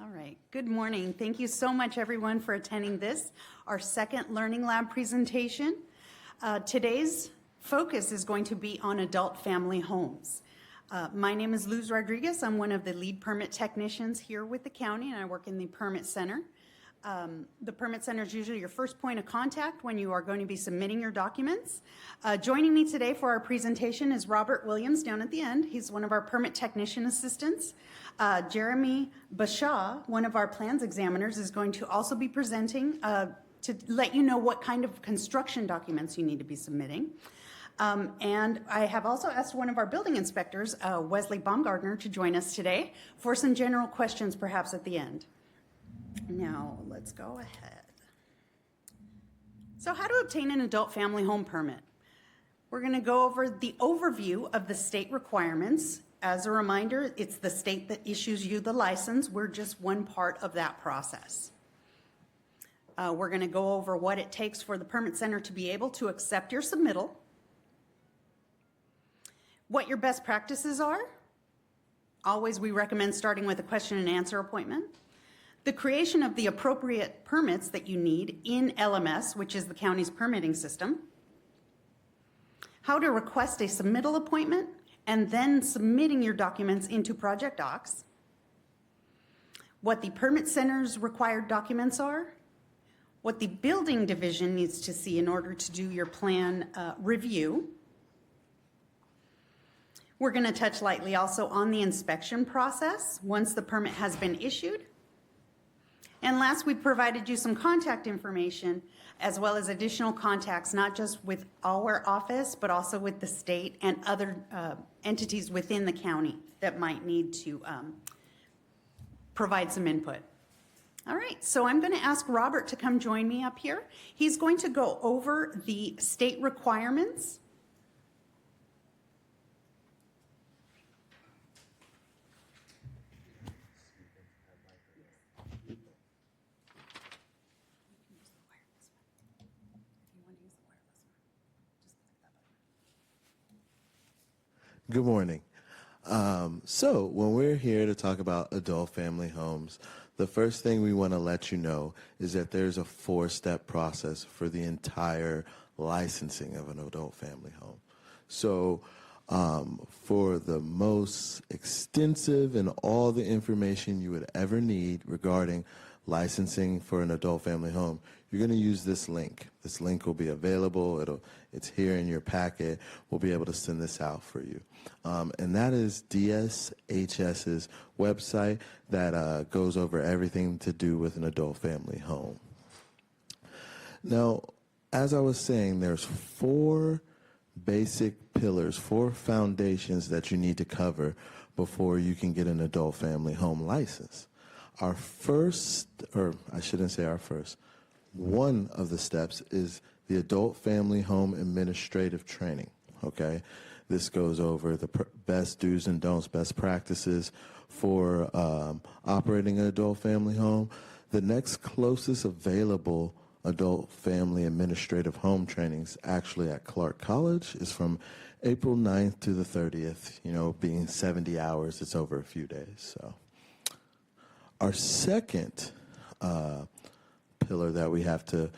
All right, good morning. Thank you so much, everyone, for attending this, our second Learning Lab presentation. Today's focus is going to be on adult family homes. My name is Luz Rodriguez. I'm one of the lead permit technicians here with the county, and I work in the Permit Center. The Permit Center is usually your first point of contact when you are going to be submitting your documents. Joining me today for our presentation is Robert Williams down at the end. He's one of our permit technician assistants. Jeremy Bashaw, one of our plans examiners, is going to also be presenting to let you know what kind of construction documents you need to be submitting. And I have also asked one of our building inspectors, Wesley Baumgardner, to join us today for some general questions perhaps at the end. Now, let's go ahead. So how to obtain an adult family home permit? We're going to go over the overview of the state requirements. As a reminder, it's the state that issues you the license. We're just one part of that process. We're going to go over what it takes for the Permit Center to be able to accept your submittal, what your best practices are. Always we recommend starting with a question and answer appointment. The creation of the appropriate permits that you need in LMS, which is the county's permitting system. How to request a submittal appointment, and then submitting your documents into Project Docs. What the Permit Center's required documents are. What the building division needs to see in order to do your plan review. We're going to touch lightly also on the inspection process once the permit has been issued. And last, we provided you some contact information as well as additional contacts, not just with our office, but also with the state and other entities within the county that might need to provide some input. All right, so I'm going to ask Robert to come join me up here. He's going to go over the state requirements. Good morning. So when we're here to talk about adult family homes, the first thing we want to let you know is that there's a 4-step process for the entire licensing of an adult family home. So for the most extensive and all the information you would ever need regarding licensing for an adult family home, you're going to use this link. This link will be available. It's here in your packet. We'll be able to send this out for you. And that is DSHS's website that goes over everything to do with an adult family home. Now, as I was saying, there's 4 basic pillars, 4 foundations that you need to cover before you can get an adult family home license. Our first, or I shouldn't say our first, one of the steps is the Adult Family Home Administrative Training, okay? This goes over the best do's and don'ts, best practices for operating an adult family home. The next closest available adult family administrative home trainings actually at Clark College is from April 9th to the 30th, you know, being 70 hours, it's over a few days, so. Our second pillar that we have to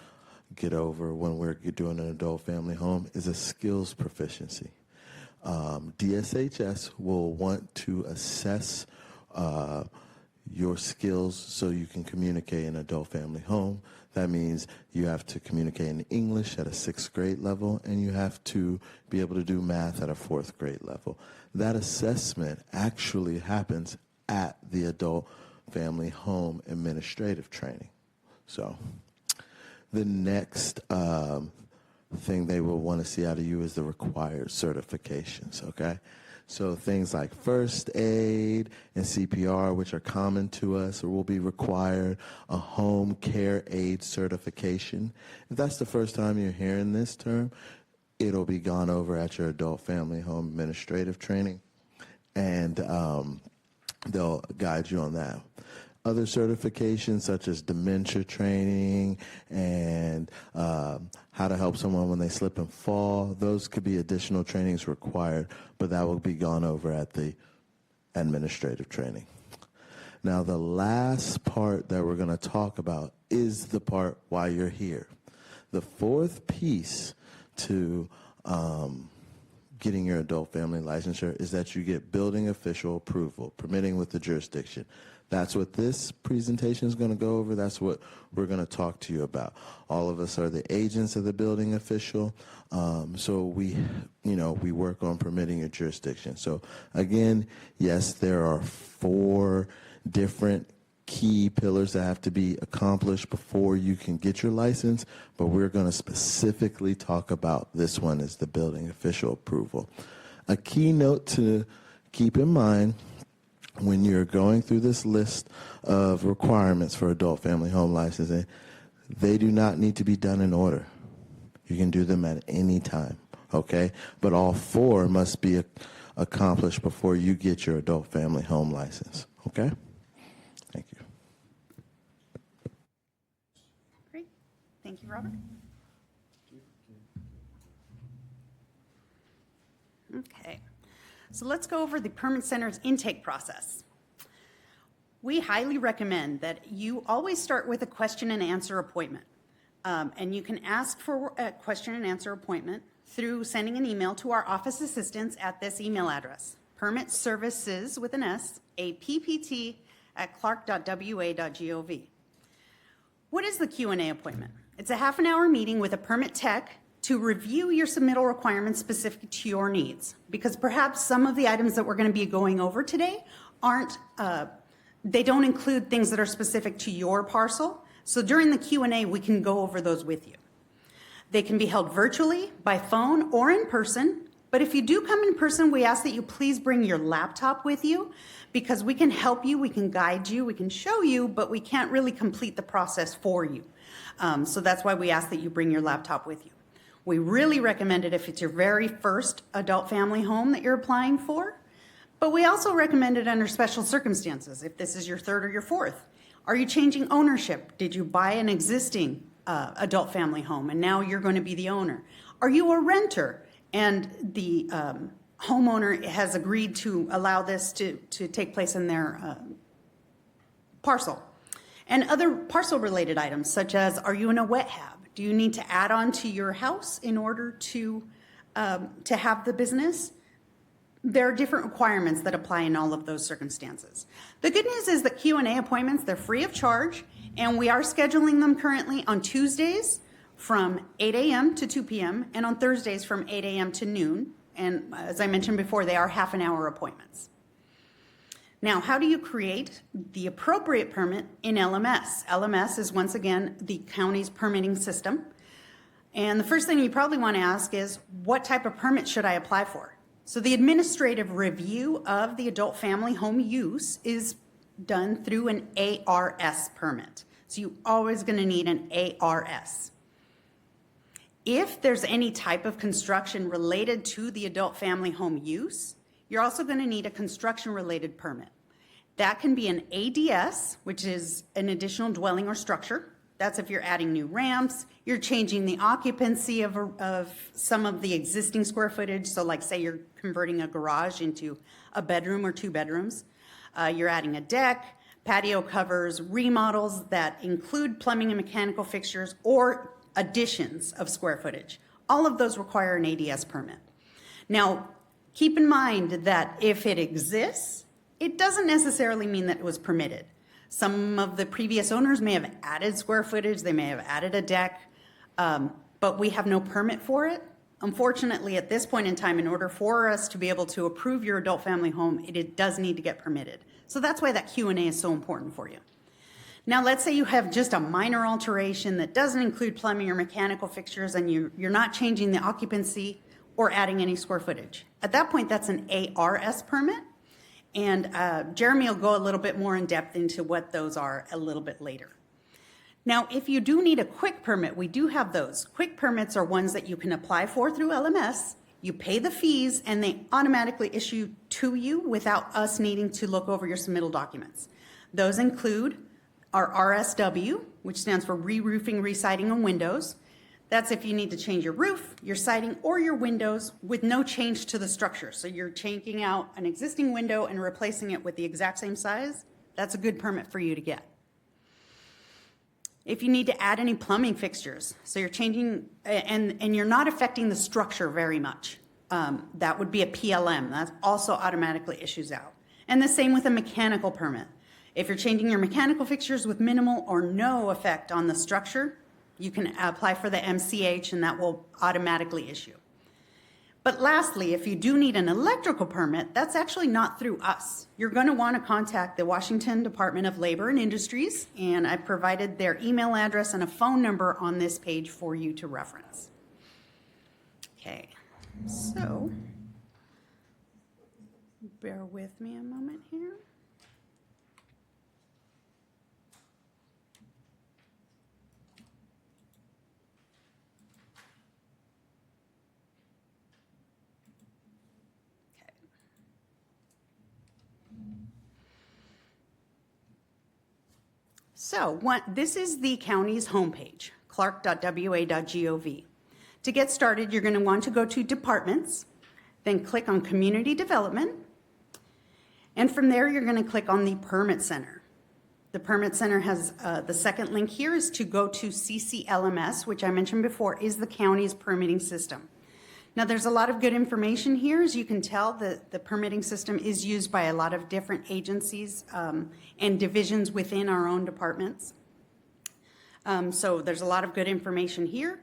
get over when we're doing an adult family home is a skills proficiency. DSHS will want to assess your skills so you can communicate in an adult family home. That means you have to communicate in English at a 6th grade level, and you have to be able to do math at a 4th grade level. That assessment actually happens at the adult family home administrative training. So the next thing they will want to see out of you is the required certifications, okay? So things like first aid and CPR, which are common to us or will be required, a home care aid certification. If that's the first time you're hearing this term, it'll be gone over at your adult family home administrative training, and they'll guide you on that. Other certifications such as dementia training and how to help someone when they slip and fall, those could be additional trainings required, but that will be gone over at the administrative training. Now, the last part that we're going to talk about is the part why you're here. The fourth piece to getting your adult family licensure is that you get building official approval, permitting with the jurisdiction. That's what this presentation is going to go over. That's what we're going to talk to you about. All of us are the agents of the building official, so we work on permitting your jurisdiction. So again, yes, there are 4 different key pillars that have to be accomplished before you can get your license, but we're going to specifically talk about this one as the building official approval. A key note to keep in mind when you're going through this list of requirements for adult family home licensing, they do not need to be done in order. You can do them at any time, okay? But all 4 must be accomplished before you get your adult family home license, okay? Thank you. Great. Thank you, Robert. Okay. So let's go over the Permit Center's intake process. We highly recommend that you always start with a question and answer appointment. And you can ask for a question and answer appointment through sending an email to our office assistants at this email address, permitservices with an S, APPT@clark.wa.gov. What is the Q&A appointment? It's a half-an-hour meeting with a permit tech to review your submittal requirements specific to your needs, because perhaps some of the items that we're going to be going over today they don't include things that are specific to your parcel. So during the Q&A, we can go over those with you. They can be held virtually, by phone, or in person. But if you do come in person, we ask that you please bring your laptop with you, because we can help you, we can guide you, we can show you, but we can't really complete the process for you. So that's why we ask that you bring your laptop with you. We really recommend it if it's your very first adult family home that you're applying for, but we also recommend it under special circumstances, if this is your 3rd or your 4th. Are you changing ownership? Did you buy an existing adult family home and now you're going to be the owner? Are you a renter and the homeowner has agreed to allow this to take place in their parcel? And other parcel related items, such as, are you in a wet hab? Do you need to add on to your house in order to have the business? There are different requirements that apply in all of those circumstances. The good news is that Q&A appointments, they're free of charge, and we are scheduling them currently on Tuesdays from 8 a.m. to 2 p.m. and on Thursdays from 8 a.m. to noon. And as I mentioned before, they are half-an-hour appointments. Now, how do you create the appropriate permit in LMS? LMS is, once again, the county's permitting system. And the first thing you probably want to ask is, what type of permit should I apply for? So the administrative review of the adult family home use is done through an ARS permit. So you're always going to need an ARS. If there's any type of construction related to the adult family home use, you're also going to need a construction-related permit. That can be an ADS, which is an additional dwelling or structure. That's if you're adding new ramps, you're changing the occupancy of some of the existing square footage. So like say you're converting a garage into a bedroom or 2 bedrooms. You're adding a deck, patio covers, remodels that include plumbing and mechanical fixtures, or additions of square footage. All of those require an ADS permit. Now, keep in mind that if it exists, it doesn't necessarily mean that it was permitted. Some of the previous owners may have added square footage, they may have added a deck, but we have no permit for it. Unfortunately, at this point in time, in order for us to be able to approve your adult family home, it does need to get permitted. So that's why that Q&A is so important for you. Now, let's say you have just a minor alteration that doesn't include plumbing or mechanical fixtures, and you're not changing the occupancy or adding any square footage. At that point, that's an ARS permit, and Jeremy will go a little bit more in depth into what those are a little bit later. Now, if you do need a quick permit, we do have those. Quick permits are ones that you can apply for through LMS. You pay the fees, and they automatically issue to you without us needing to look over your submittal documents. Those include our RSW, which stands for re-roofing, re-siding, and windows. That's if you need to change your roof, your siding, or your windows with no change to the structure. So you're changing out an existing window and replacing it with the exact same size, That's a good permit for you to get. If you need to add any plumbing fixtures, so you're changing, and you're not affecting the structure very much, that would be a PLM. That also automatically issues out. And the same with a mechanical permit. If you're changing your mechanical fixtures with minimal or no effect on the structure, you can apply for the MCH and that will automatically issue. But lastly, if you do need an electrical permit, that's actually not through us. You're going to want to contact the Washington Department of Labor and Industries, and I provided their email address and a phone number on this page for you to reference. Okay, so bear with me a moment here. So this is the county's homepage, clark.wa.gov. To get started, you're going to want to go to Departments, then click on Community Development, and from there you're going to click on the Permit Center. The Permit Center has the second link here is to go to CCLMS, which I mentioned before is the county's permitting system. Now there's a lot of good information here. As you can tell, the permitting system is used by a lot of different agencies and divisions within our own departments. So there's a lot of good information here.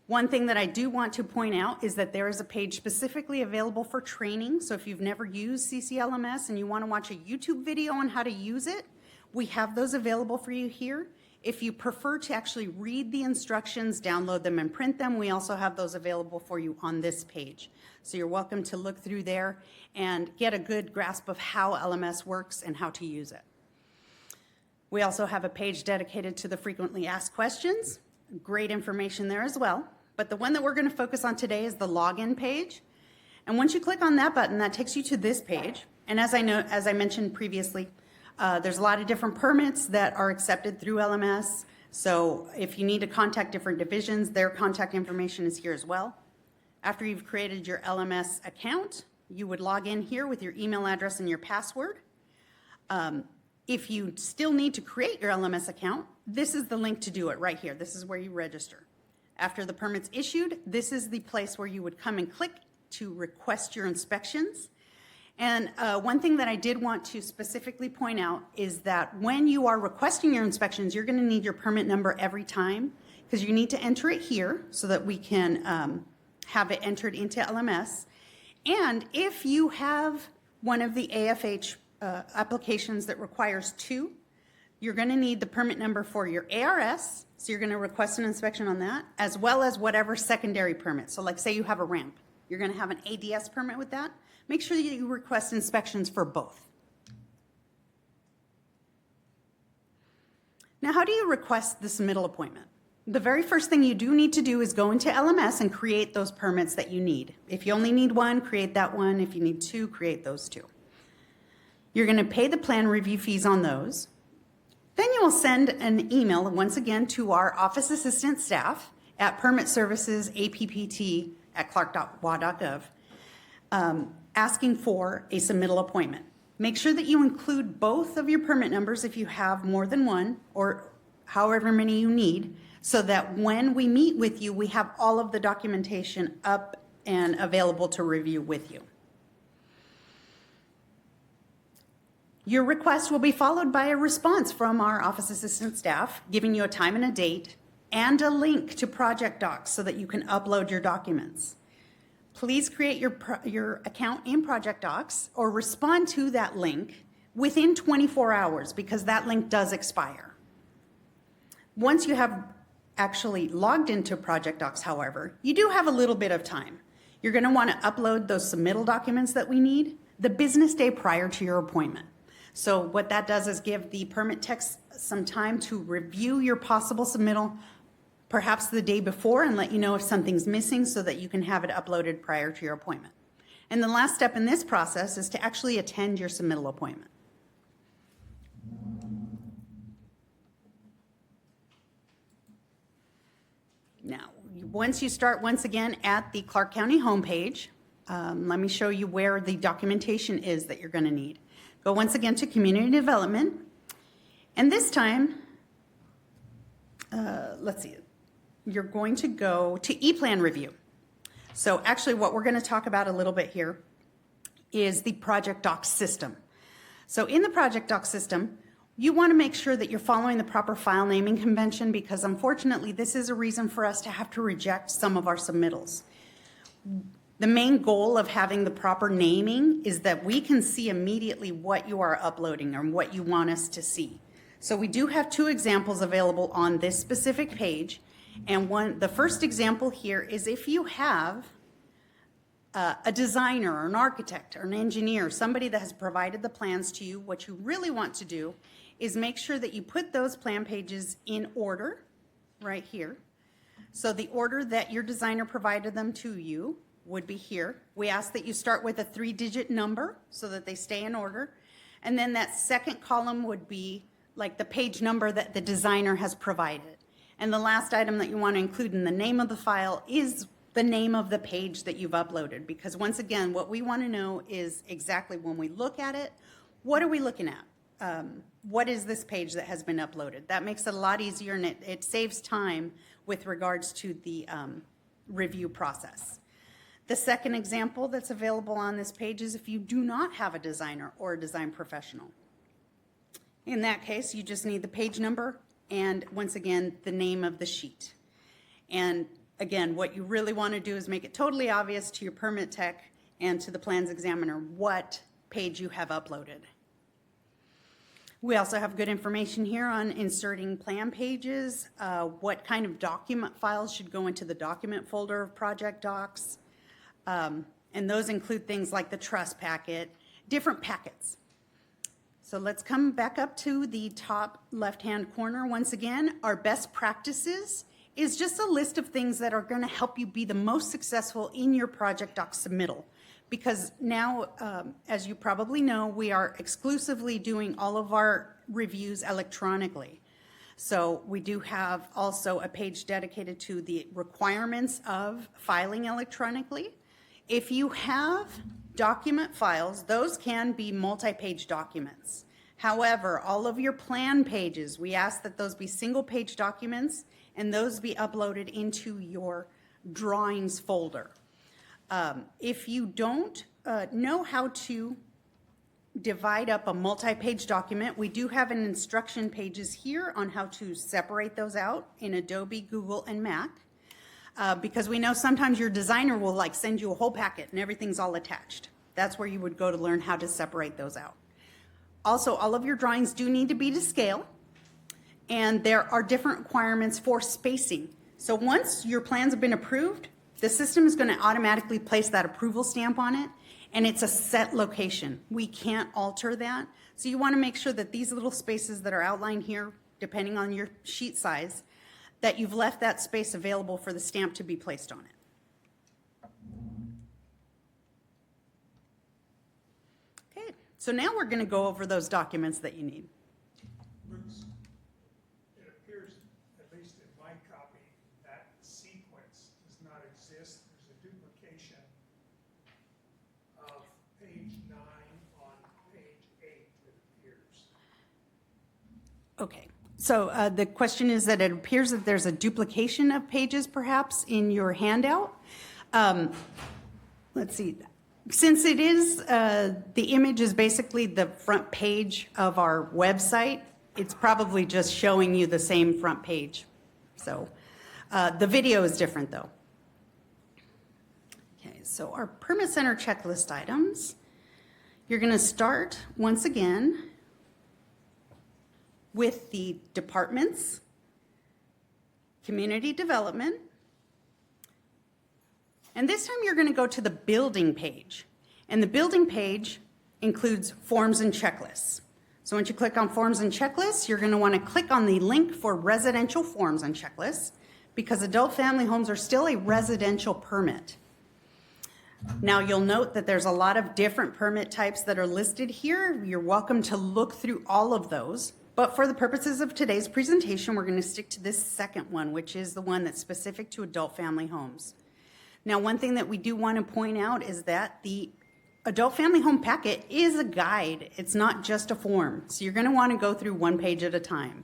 One thing that I do want to point out is that there is a page specifically available for training. So if you've never used CCLMS and you want to watch a YouTube video on how to use it, we have those available for you here. If you prefer to actually read the instructions, download them and print them, we also have those available for you on this page. So you're welcome to look through there and get a good grasp of how LMS works and how to use it. We also have a page dedicated to the frequently asked questions. Great information there as well. But the one that we're going to focus on today is the login page. And once you click on that button, that takes you to this page. And as I mentioned previously, there's a lot of different permits that are accepted through LMS. So if you need to contact different divisions, their contact information is here as well. After you've created your LMS account, you would log in here with your email address and your password. If you still need to create your LMS account, this is the link to do it right here. This is where you register. After the permit's issued, this is the place where you would come and click to request your inspections. And one thing that I did want to specifically point out is that when you are requesting your inspections, you're going to need your permit number every time because you need to enter it here so that we can have it entered into LMS. And if you have one of the AFH applications that requires two, you're going to need the permit number for your ARS, so you're going to request an inspection on that, as well as whatever secondary permit. So like say you have a ramp, you're going to have an ADS permit with that. Make sure that you request inspections for both. Now, how do you request the submittal appointment? The very first thing you do need to do is go into LMS and create those permits that you need. If you only need one, create that one. If you need two, create those two. You're going to pay the plan review fees on those. Then you will send an email, once again, to our office assistant staff at permitservices@clark.wa.gov. Asking for a submittal appointment. Make sure that you include both of your permit numbers if you have more than one, or however many you need, so that when we meet with you, we have all of the documentation up and available to review with you. Your request will be followed by a response from our office assistant staff, giving you a time and a date, and a link to Project Docs so that you can upload your documents. Please create your account in Project Docs or respond to that link within 24 hours because that link does expire. Once you have actually logged into Project Docs, however, you do have a little bit of time. You're going to want to upload those submittal documents that we need the business day prior to your appointment. So what that does is give the permit techs some time to review your possible submittal perhaps the day before and let you know if something's missing so that you can have it uploaded prior to your appointment. And the last step in this process is to actually attend your submittal appointment. Now, once you start once again at the Clark County homepage, let me show you where the documentation is that you're going to need. Go once again to Community Development, And this time, let's see, you're going to go to E-Plan review. So actually what we're going to talk about a little bit here is the Project Docs system. So in the Project Docs system, you want to make sure that you're following the proper file naming convention, because unfortunately this is a reason for us to have to reject some of our submittals. The main goal of having the proper naming is that we can see immediately what you are uploading or what you want us to see. So we do have 2 examples available on this specific page. And the first example here is if you have a designer or an architect or an engineer, somebody that has provided the plans to you, what you really want to do is make sure that you put those plan pages in order right here. So the order that your designer provided them to you would be here. We ask that you start with a 3-digit number so that they stay in order. And then that second column would be like the page number that the designer has provided. And the last item that you want to include in the name of the file is the name of the page that you've uploaded. Because once again, what we want to know is exactly when we look at it, what are we looking at? What is this page that has been uploaded? That makes it a lot easier, and it saves time with regards to the review process. The second example that's available on this page is if you do not have a designer or a design professional. In that case, you just need the page number and, once again, the name of the sheet. And again, what you really want to do is make it totally obvious to your permit tech and to the plans examiner what page you have uploaded. We also have good information here on inserting plan pages, what kind of document files should go into the document folder of Project Docs. And those include things like the trust packet, different packets. So let's come back up to the top left-hand corner. Once again, our best practices is just a list of things that are going to help you be the most successful in your Project Docs submittal. Because now, as you probably know, we are exclusively doing all of our reviews electronically. So we do have also a page dedicated to the requirements of filing electronically. If you have document files, those can be multi-page documents. However, all of your plan pages, we ask that those be single-page documents and those be uploaded into your drawings folder. If you don't know how to divide up a multi-page document, we do have an instruction pages here on how to separate those out in Adobe, Google, and Mac. Because we know sometimes your designer will like send you a whole packet and everything's all attached. That's where you would go to learn how to separate those out. Also, all of your drawings do need to be to scale, and there are different requirements for spacing. So once your plans have been approved, the system is going to automatically place that approval stamp on it, and it's a set location. We can't alter that. So you want to make sure that these little spaces that are outlined here, depending on your sheet size, that you've left that space available for the stamp to be placed on it. Okay, so now we're going to go over those documents that you need. Bruce, it appears, at least in my copy, that sequence does not exist. There's a duplication of page 9 on page 8, it appears. Okay. So the question is that it appears that there's a duplication of pages perhaps in your handout. Let's see. Since it is, the image is basically the front page of our website, it's probably just showing you the same front page. So the video is different though. Okay, so our Permit Center checklist items. You're going to start once again with the departments, community development, and this time you're going to go to the building page. And the building page includes forms and checklists. So once you click on forms and checklists, you're going to want to click on the link for residential forms and checklists, because adult family homes are still a residential permit. Now you'll note that there's a lot of different permit types that are listed here. You're welcome to look through all of those. But for the purposes of today's presentation, we're going to stick to this second one, which is the one that's specific to adult family homes. Now, one thing that we do want to point out is that the adult family home packet is a guide. It's not just a form. So you're going to want to go through one page at a time.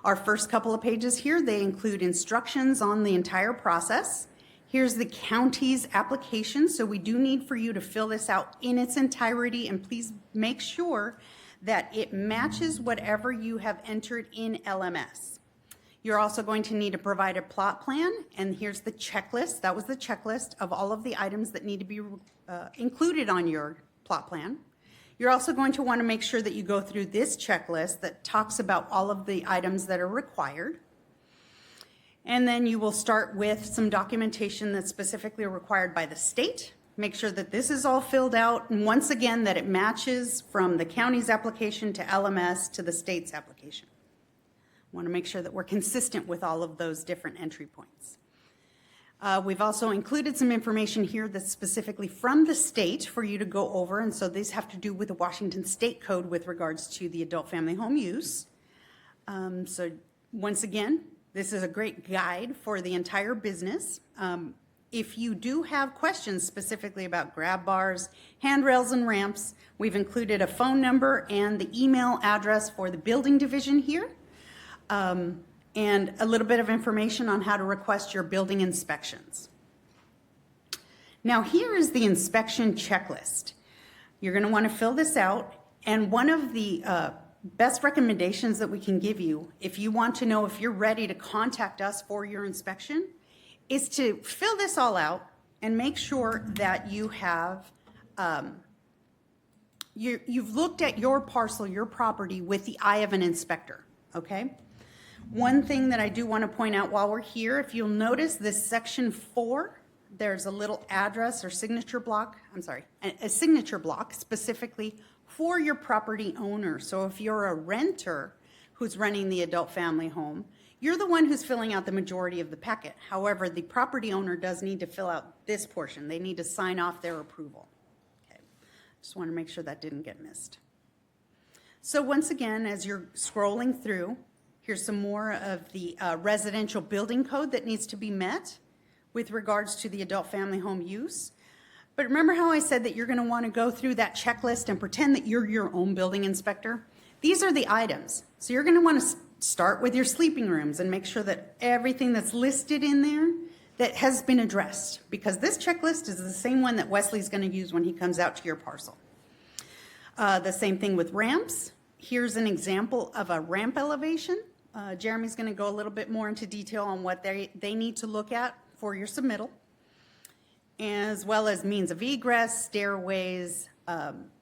Our first couple of pages here, they include instructions on the entire process. Here's the county's application. So we do need for you to fill this out in its entirety, and please make sure that it matches whatever you have entered in LMS. You're also going to need to provide a plot plan, and here's the checklist. That was the checklist of all of the items that need to be included on your plot plan. You're also going to want to make sure that you go through this checklist that talks about all of the items that are required. And then you will start with some documentation that's specifically required by the state. Make sure that this is all filled out, and once again, that it matches from the county's application to LMS to the state's application. Want to make sure that we're consistent with all of those different entry points. We've also included some information here that's specifically from the state for you to go over, and so these have to do with the Washington State Code with regards to the adult family home use. So once again, this is a great guide for the entire business. If you do have questions specifically about grab bars, handrails, and ramps, we've included a phone number and the email address for the building division here. And a little bit of information on how to request your building inspections. Now here is the inspection checklist. You're going to want to fill this out, and one of the best recommendations that we can give you if you want to know if you're ready to contact us for your inspection is to fill this all out and make sure that you have you've looked at your parcel, your property, with the eye of an inspector, okay? One thing that I do want to point out while we're here, if you'll notice this section 4, there's a little address or signature block, a signature block specifically for your property owner. So if you're a renter who's running the adult family home, you're the one who's filling out the majority of the packet. However, the property owner does need to fill out this portion. They need to sign off their approval. Okay. Just want to make sure that didn't get missed. So once again, as you're scrolling through, here's some more of the residential building code that needs to be met with regards to the adult family home use. But remember how I said that you're going to want to go through that checklist and pretend that you're your own building inspector? These are the items. So you're going to want to start with your sleeping rooms and make sure that everything that's listed in there that has been addressed, because this checklist is the same one that Wesley's going to use when he comes out to your parcel. The same thing with ramps. Here's an example of a ramp elevation. Jeremy's going to go a little bit more into detail on what they need to look at for your submittal, as well as means of egress, stairways.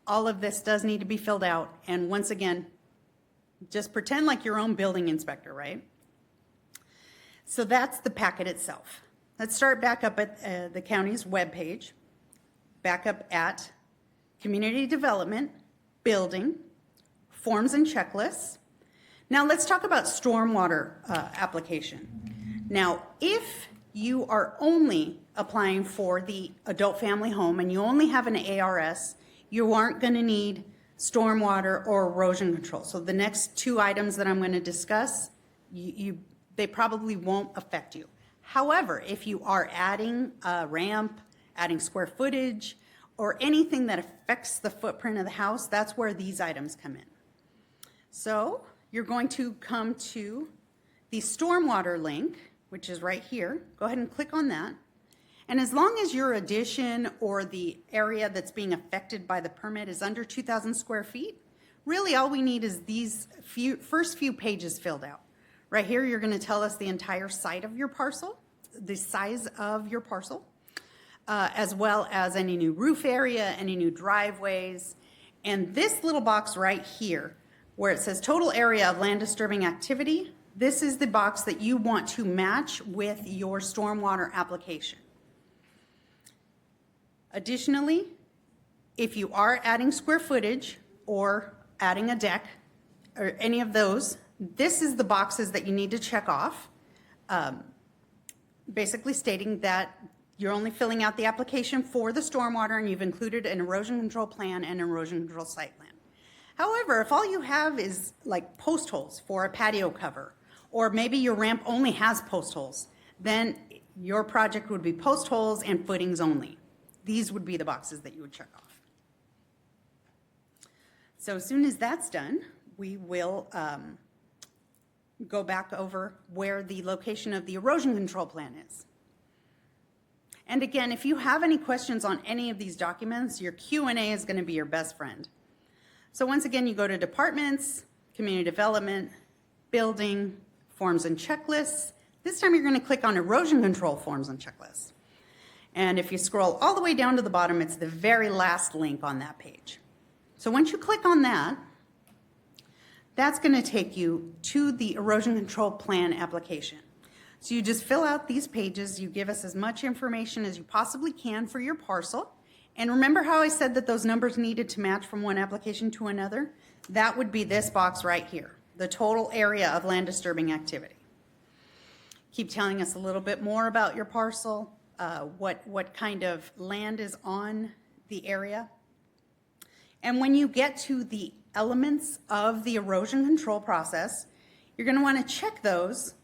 All of this does need to be filled out. And once again, just pretend like your own building inspector, right? So that's the packet itself. Let's start back up at the county's webpage, back up at community development, building, forms and checklists. Now let's talk about stormwater application. Now, if you are only applying for the adult family home and you only have an ARS, you aren't going to need stormwater or erosion control. So the next two items that I'm going to discuss, they probably won't affect you. However, if you are adding a ramp, adding square footage, or anything that affects the footprint of the house, that's where these items come in. So you're going to come to the stormwater link, which is right here. Go ahead and click on that. And as long as your addition or the area that's being affected by the permit is under 2,000 square feet, really all we need is these first few pages filled out. Right here, you're going to tell us the entire site of your parcel, the size of your parcel, as well as any new roof area, any new driveways. And this little box right here, where it says total area of land disturbing activity, this is the box that you want to match with your stormwater application. Additionally, if you are adding square footage or adding a deck or any of those, this is the boxes that you need to check off, basically stating that you're only filling out the application for the stormwater and you've included an erosion control plan and erosion control site plan. However, if all you have is like post holes for a patio cover, or maybe your ramp only has post holes, then your project would be post holes and footings only. These would be the boxes that you would check off. So as soon as that's done, we will go back over where the location of the erosion control plan is. And again, if you have any questions on any of these documents, your Q&A is going to be your best friend. So once again, you go to Departments, Community Development, Building, Forms and Checklists. This time you're going to click on Erosion Control Forms and Checklists. And if you scroll all the way down to the bottom, it's the very last link on that page. So once you click on that, that's going to take you to the erosion control plan application. So you just fill out these pages, you give us as much information as you possibly can for your parcel. And remember how I said that those numbers needed to match from one application to another? That would be this box right here, the total area of land disturbing activity. Keep telling us a little bit more about your parcel, what kind of land is on the area. And when you get to the elements of the erosion control process, you're going to want to check those,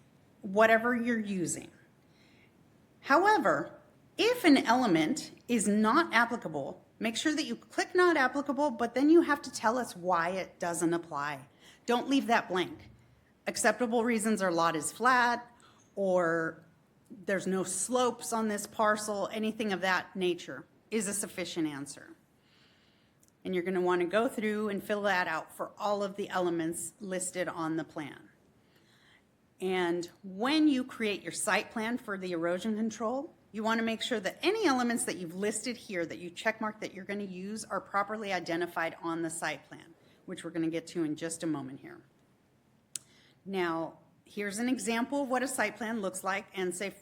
whatever you're using. However, if an element is not applicable, make sure that you click not applicable, but then you have to tell us why it doesn't apply. Don't leave that blank. Acceptable reasons are lot is flat, or there's no slopes on this parcel, anything of that nature is a sufficient answer. And you're going to want to go through and fill that out for all of the elements listed on the plan. And when you create your site plan for the erosion control, you want to make sure that any elements that you've listed here that you checkmark that you're going to use are properly identified on the site plan, which we're going to get to in just a moment here. Now, here's an example of what a site plan looks like. And say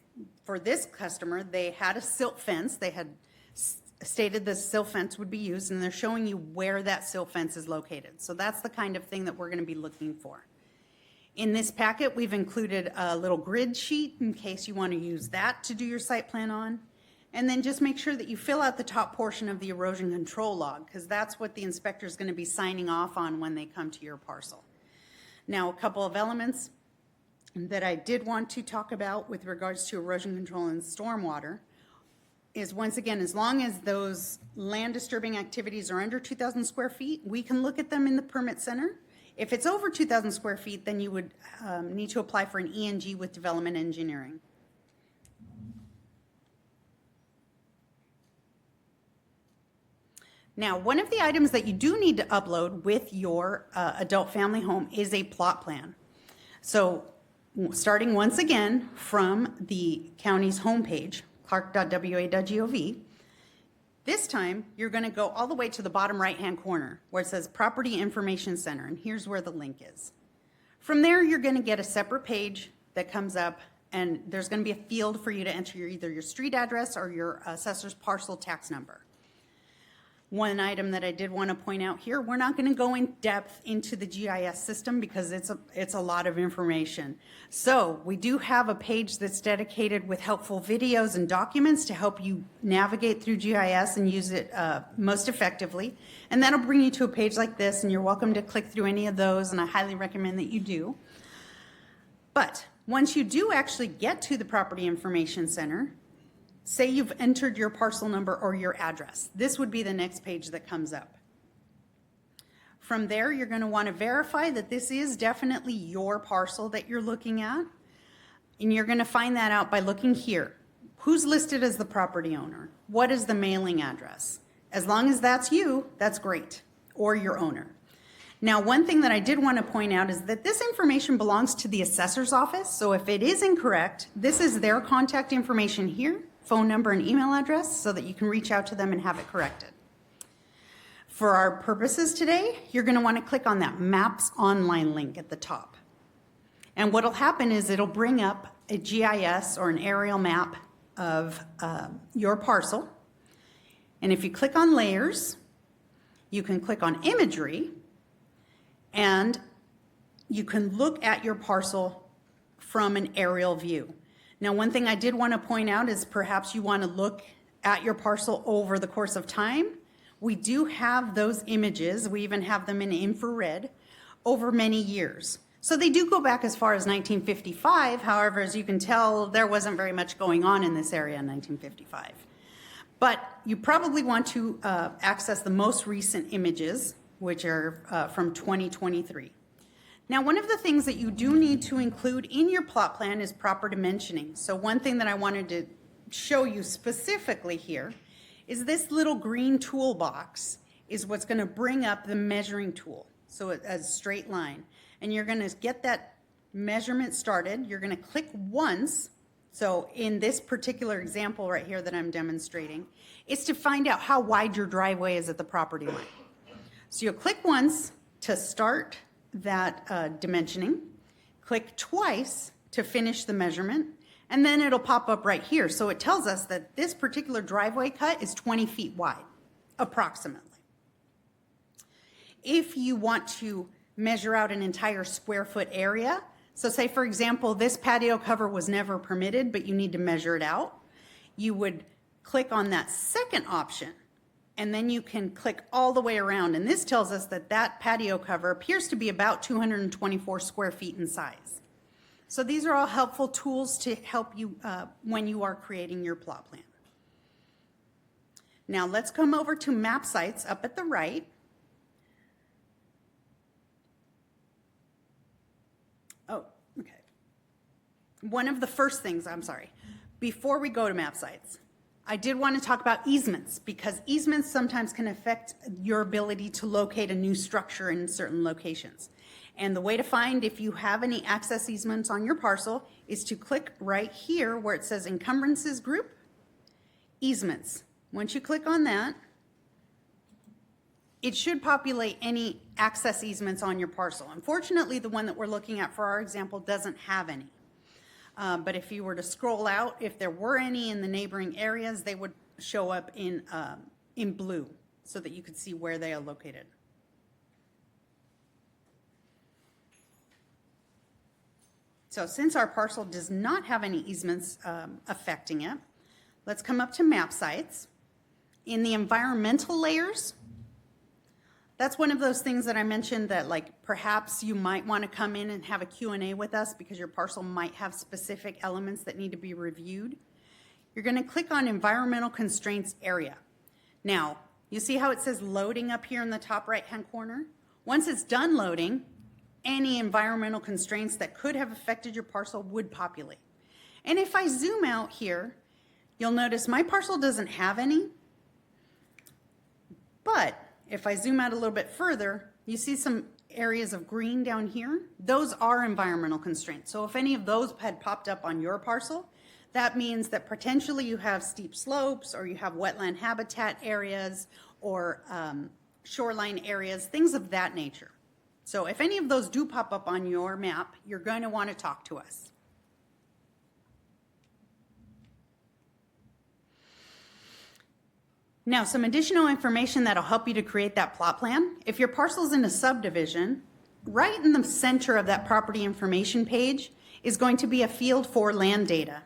for this customer, they had a silt fence. They had stated the silt fence would be used, and they're showing you where that silt fence is located. So that's the kind of thing that we're going to be looking for. In this packet, we've included a little grid sheet in case you want to use that to do your site plan on. And then just make sure that you fill out the top portion of the erosion control log, because that's what the inspector is going to be signing off on when they come to your parcel. Now, a couple of elements that I did want to talk about with regards to erosion control and stormwater is, once again, as long as those land disturbing activities are under 2,000 square feet, we can look at them in the permit center. If it's over 2,000 square feet, then you would need to apply for an ENG with development engineering. Now, one of the items that you do need to upload with your adult family home is a plot plan. So starting once again from the county's homepage, clark.wa.gov, this time you're going to go all the way to the bottom right-hand corner where it says Property Information Center, and here's where the link is. From there, you're going to get a separate page that comes up, and there's going to be a field for you to enter either your street address or your assessor's parcel tax number. One item that I did want to point out here, we're not going to go in depth into the GIS system because it's a lot of information. So we do have a page that's dedicated with helpful videos and documents to help you navigate through GIS and use it most effectively. And that'll bring you to a page like this, and you're welcome to click through any of those, and I highly recommend that you do. But once you do actually get to the Property Information Center, say you've entered your parcel number or your address. This would be the next page that comes up. From there, you're going to want to verify that this is definitely your parcel that you're looking at. And you're going to find that out by looking here. Who's listed as the property owner? What is the mailing address? As long as that's you, that's great, or your owner. Now, one thing that I did want to point out is that this information belongs to the assessor's office. So if it is incorrect, this is their contact information here, phone number and email address, so that you can reach out to them and have it corrected. For our purposes today, you're going to want to click on that Maps Online link at the top. And what'll happen is it'll bring up a GIS or an aerial map of your parcel. And if you click on Layers, you can click on Imagery, and you can look at your parcel from an aerial view. Now, one thing I did want to point out is perhaps you want to look at your parcel over the course of time. We do have those images. We even have them in infrared over many years. So they do go back as far as 1955. However, as you can tell, there wasn't very much going on in this area in 1955. But you probably want to access the most recent images which are from 2023. Now, one of the things that you do need to include in your plot plan is proper dimensioning. So one thing that I wanted to show you specifically here is this little green toolbox is what's going to bring up the measuring tool. So as a straight line. And you're going to get that measurement started. You're going to click once. So in this particular example right here that I'm demonstrating, it's to find out how wide your driveway is at the property line. So you'll click once to start that dimensioning, click twice to finish the measurement, and then it'll pop up right here. So it tells us that this particular driveway cut is 20 feet wide, approximately. If you want to measure out an entire square foot area, so say for example, this patio cover was never permitted, but you need to measure it out, you would click on that second option, and then you can click all the way around. And this tells us that that patio cover appears to be about 224 square feet in size. So these are all helpful tools to help you when you are creating your plot plan. Now let's come over to map sites up at the right. Oh, okay. One of the first things, before we go to map sites, I did want to talk about easements, because easements sometimes can affect your ability to locate a new structure in certain locations. And the way to find if you have any access easements on your parcel is to click right here where it says encumbrances group, easements. Once you click on that, it should populate any access easements on your parcel. Unfortunately, the one that we're looking at for our example doesn't have any. But if you were to scroll out, if there were any in the neighboring areas, they would show up in blue so that you could see where they are located. So since our parcel does not have any easements affecting it, let's come up to map sites. In the environmental layers, that's one of those things that I mentioned that like perhaps you might want to come in and have a Q&A with us because your parcel might have specific elements that need to be reviewed. You're going to click on environmental constraints area. Now, you see how it says loading up here in the top right-hand corner? Once it's done loading, any environmental constraints that could have affected your parcel would populate. And if I zoom out here, you'll notice my parcel doesn't have any, but if I zoom out a little bit further, you see some areas of green down here. Those are environmental constraints. So if any of those had popped up on your parcel, that means that potentially you have steep slopes or you have wetland habitat areas or shoreline areas, things of that nature. So if any of those do pop up on your map, you're going to want to talk to us. Now, some additional information that'll help you to create that plot plan. If your parcel's in a subdivision, right in the center of that property information page is going to be a field for land data.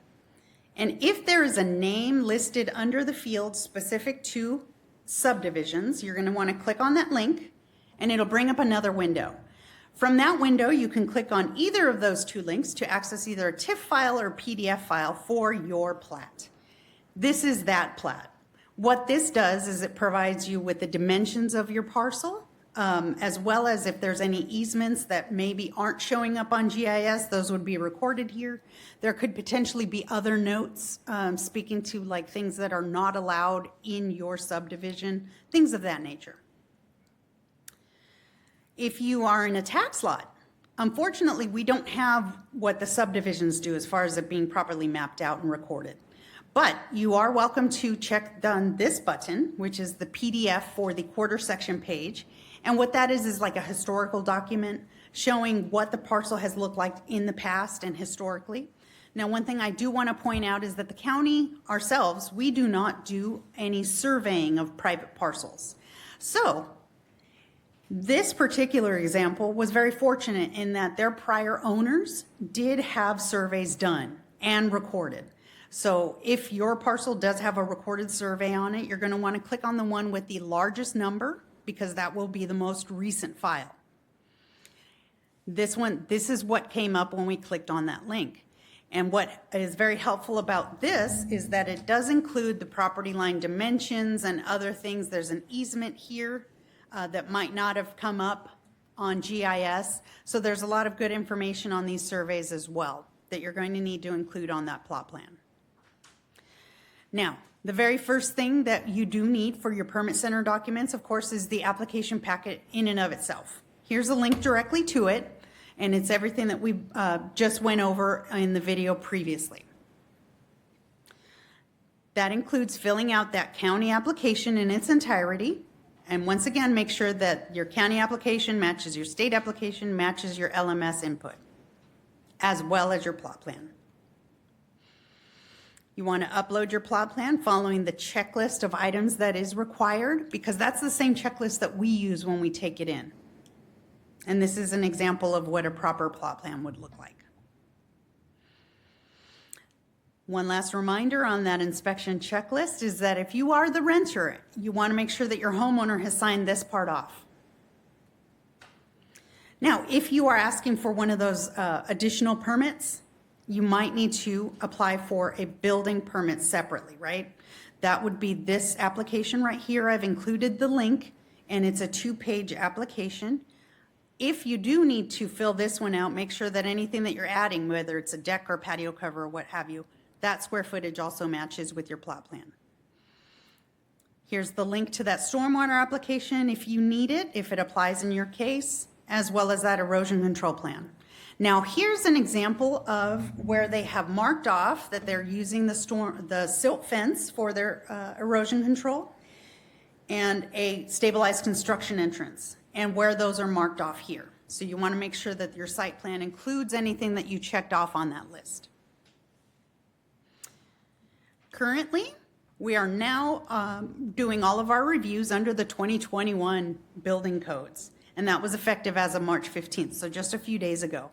And if there is a name listed under the field specific to subdivisions, you're going to want to click on that link and it'll bring up another window. From that window, you can click on either of those two links to access either a TIFF file or PDF file for your plat. This is that plat. What this does is it provides you with the dimensions of your parcel, as well as if there's any easements that maybe aren't showing up on GIS, those would be recorded here. There could potentially be other notes speaking to like things that are not allowed in your subdivision, things of that nature. If you are in a tax lot, unfortunately, we don't have what the subdivisions do as far as it being properly mapped out and recorded. But you are welcome to check on this button, which is the PDF for the quarter section page. And what that is like a historical document showing what the parcel has looked like in the past and historically. Now, one thing I do want to point out is that the county ourselves, we do not do any surveying of private parcels. So this particular example was very fortunate in that their prior owners did have surveys done and recorded. So if your parcel does have a recorded survey on it, you're going to want to click on the one with the largest number because that will be the most recent file. This is what came up when we clicked on that link. And what is very helpful about this is that it does include the property line dimensions and other things. There's an easement here that might not have come up on GIS. So there's a lot of good information on these surveys as well that you're going to need to include on that plot plan. Now, the very first thing that you do need for your permit center documents, of course, is the application packet in and of itself. Here's a link directly to it, and it's everything that we just went over in the video previously. That includes filling out that county application in its entirety. And once again, make sure that your county application matches your state application, matches your LMS input, as well as your plot plan. You want to upload your plot plan following the checklist of items that is required, because that's the same checklist that we use when we take it in. And this is an example of what a proper plot plan would look like. One last reminder on that inspection checklist is that if you are the renter, you want to make sure that your homeowner has signed this part off. Now, if you are asking for one of those additional permits, you might need to apply for a building permit separately, right? That would be this application right here. I've included the link, and it's a 2-page application. If you do need to fill this one out, make sure that anything that you're adding, whether it's a deck or patio cover or what have you, that square footage also matches with your plot plan. Here's the link to that stormwater application if you need it, if it applies in your case, as well as that erosion control plan. Now, here's an example of where they have marked off that they're using the silt fence for their erosion control and a stabilized construction entrance, and where those are marked off here. So you want to make sure that your site plan includes anything that you checked off on that list. Currently, we are now doing all of our reviews under the 2021 building codes, and that was effective as of March 15th, so just a few days ago.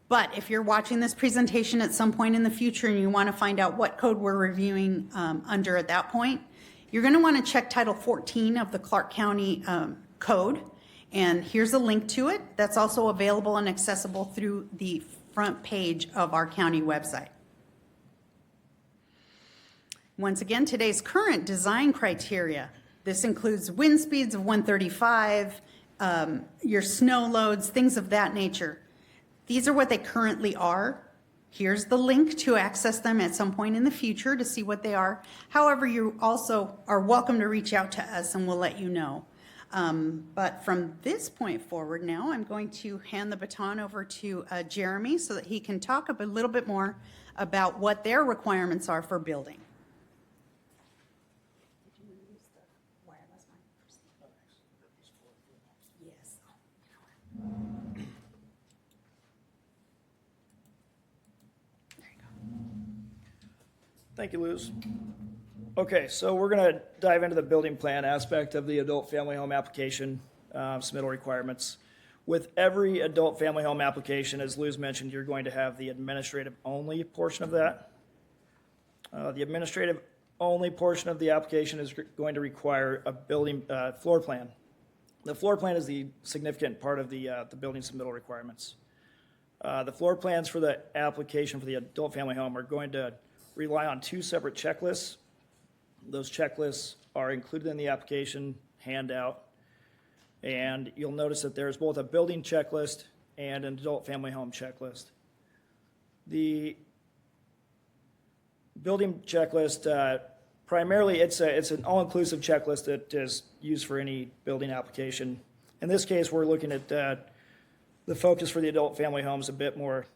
But if you're watching this presentation at some point in the future and you want to find out what code we're reviewing under at that point, you're going to want to check Title 14 of the Clark County Code, and here's a link to it that's also available and accessible through the front page of our county website. Once again, today's current design criteria. This includes wind speeds of 135, your snow loads, things of that nature. These are what they currently are. Here's the link to access them at some point in the future to see what they are. However, you also are welcome to reach out to us and we'll let you know. But from this point forward now, I'm going to hand the baton over to Jeremy so that he can talk a little bit more about what their requirements are for building. Yes. Thank you, Luz. Okay, so we're going to dive into the building plan aspect of the adult family home application submittal requirements. With every adult family home application, as Luz mentioned, you're going to have the administrative only portion of that. The administrative only portion of the application is going to require a building floor plan. The floor plan is the significant part of the building submittal requirements. The floor plans for the application for the adult family home are going to rely on 2 separate checklists. Those checklists are included in the application handout, and you'll notice that there's both a building checklist and an adult family home checklist. The building checklist, primarily it's an all-inclusive checklist that is used for any building application. In this case, we're looking at the focus for the adult family home is a bit more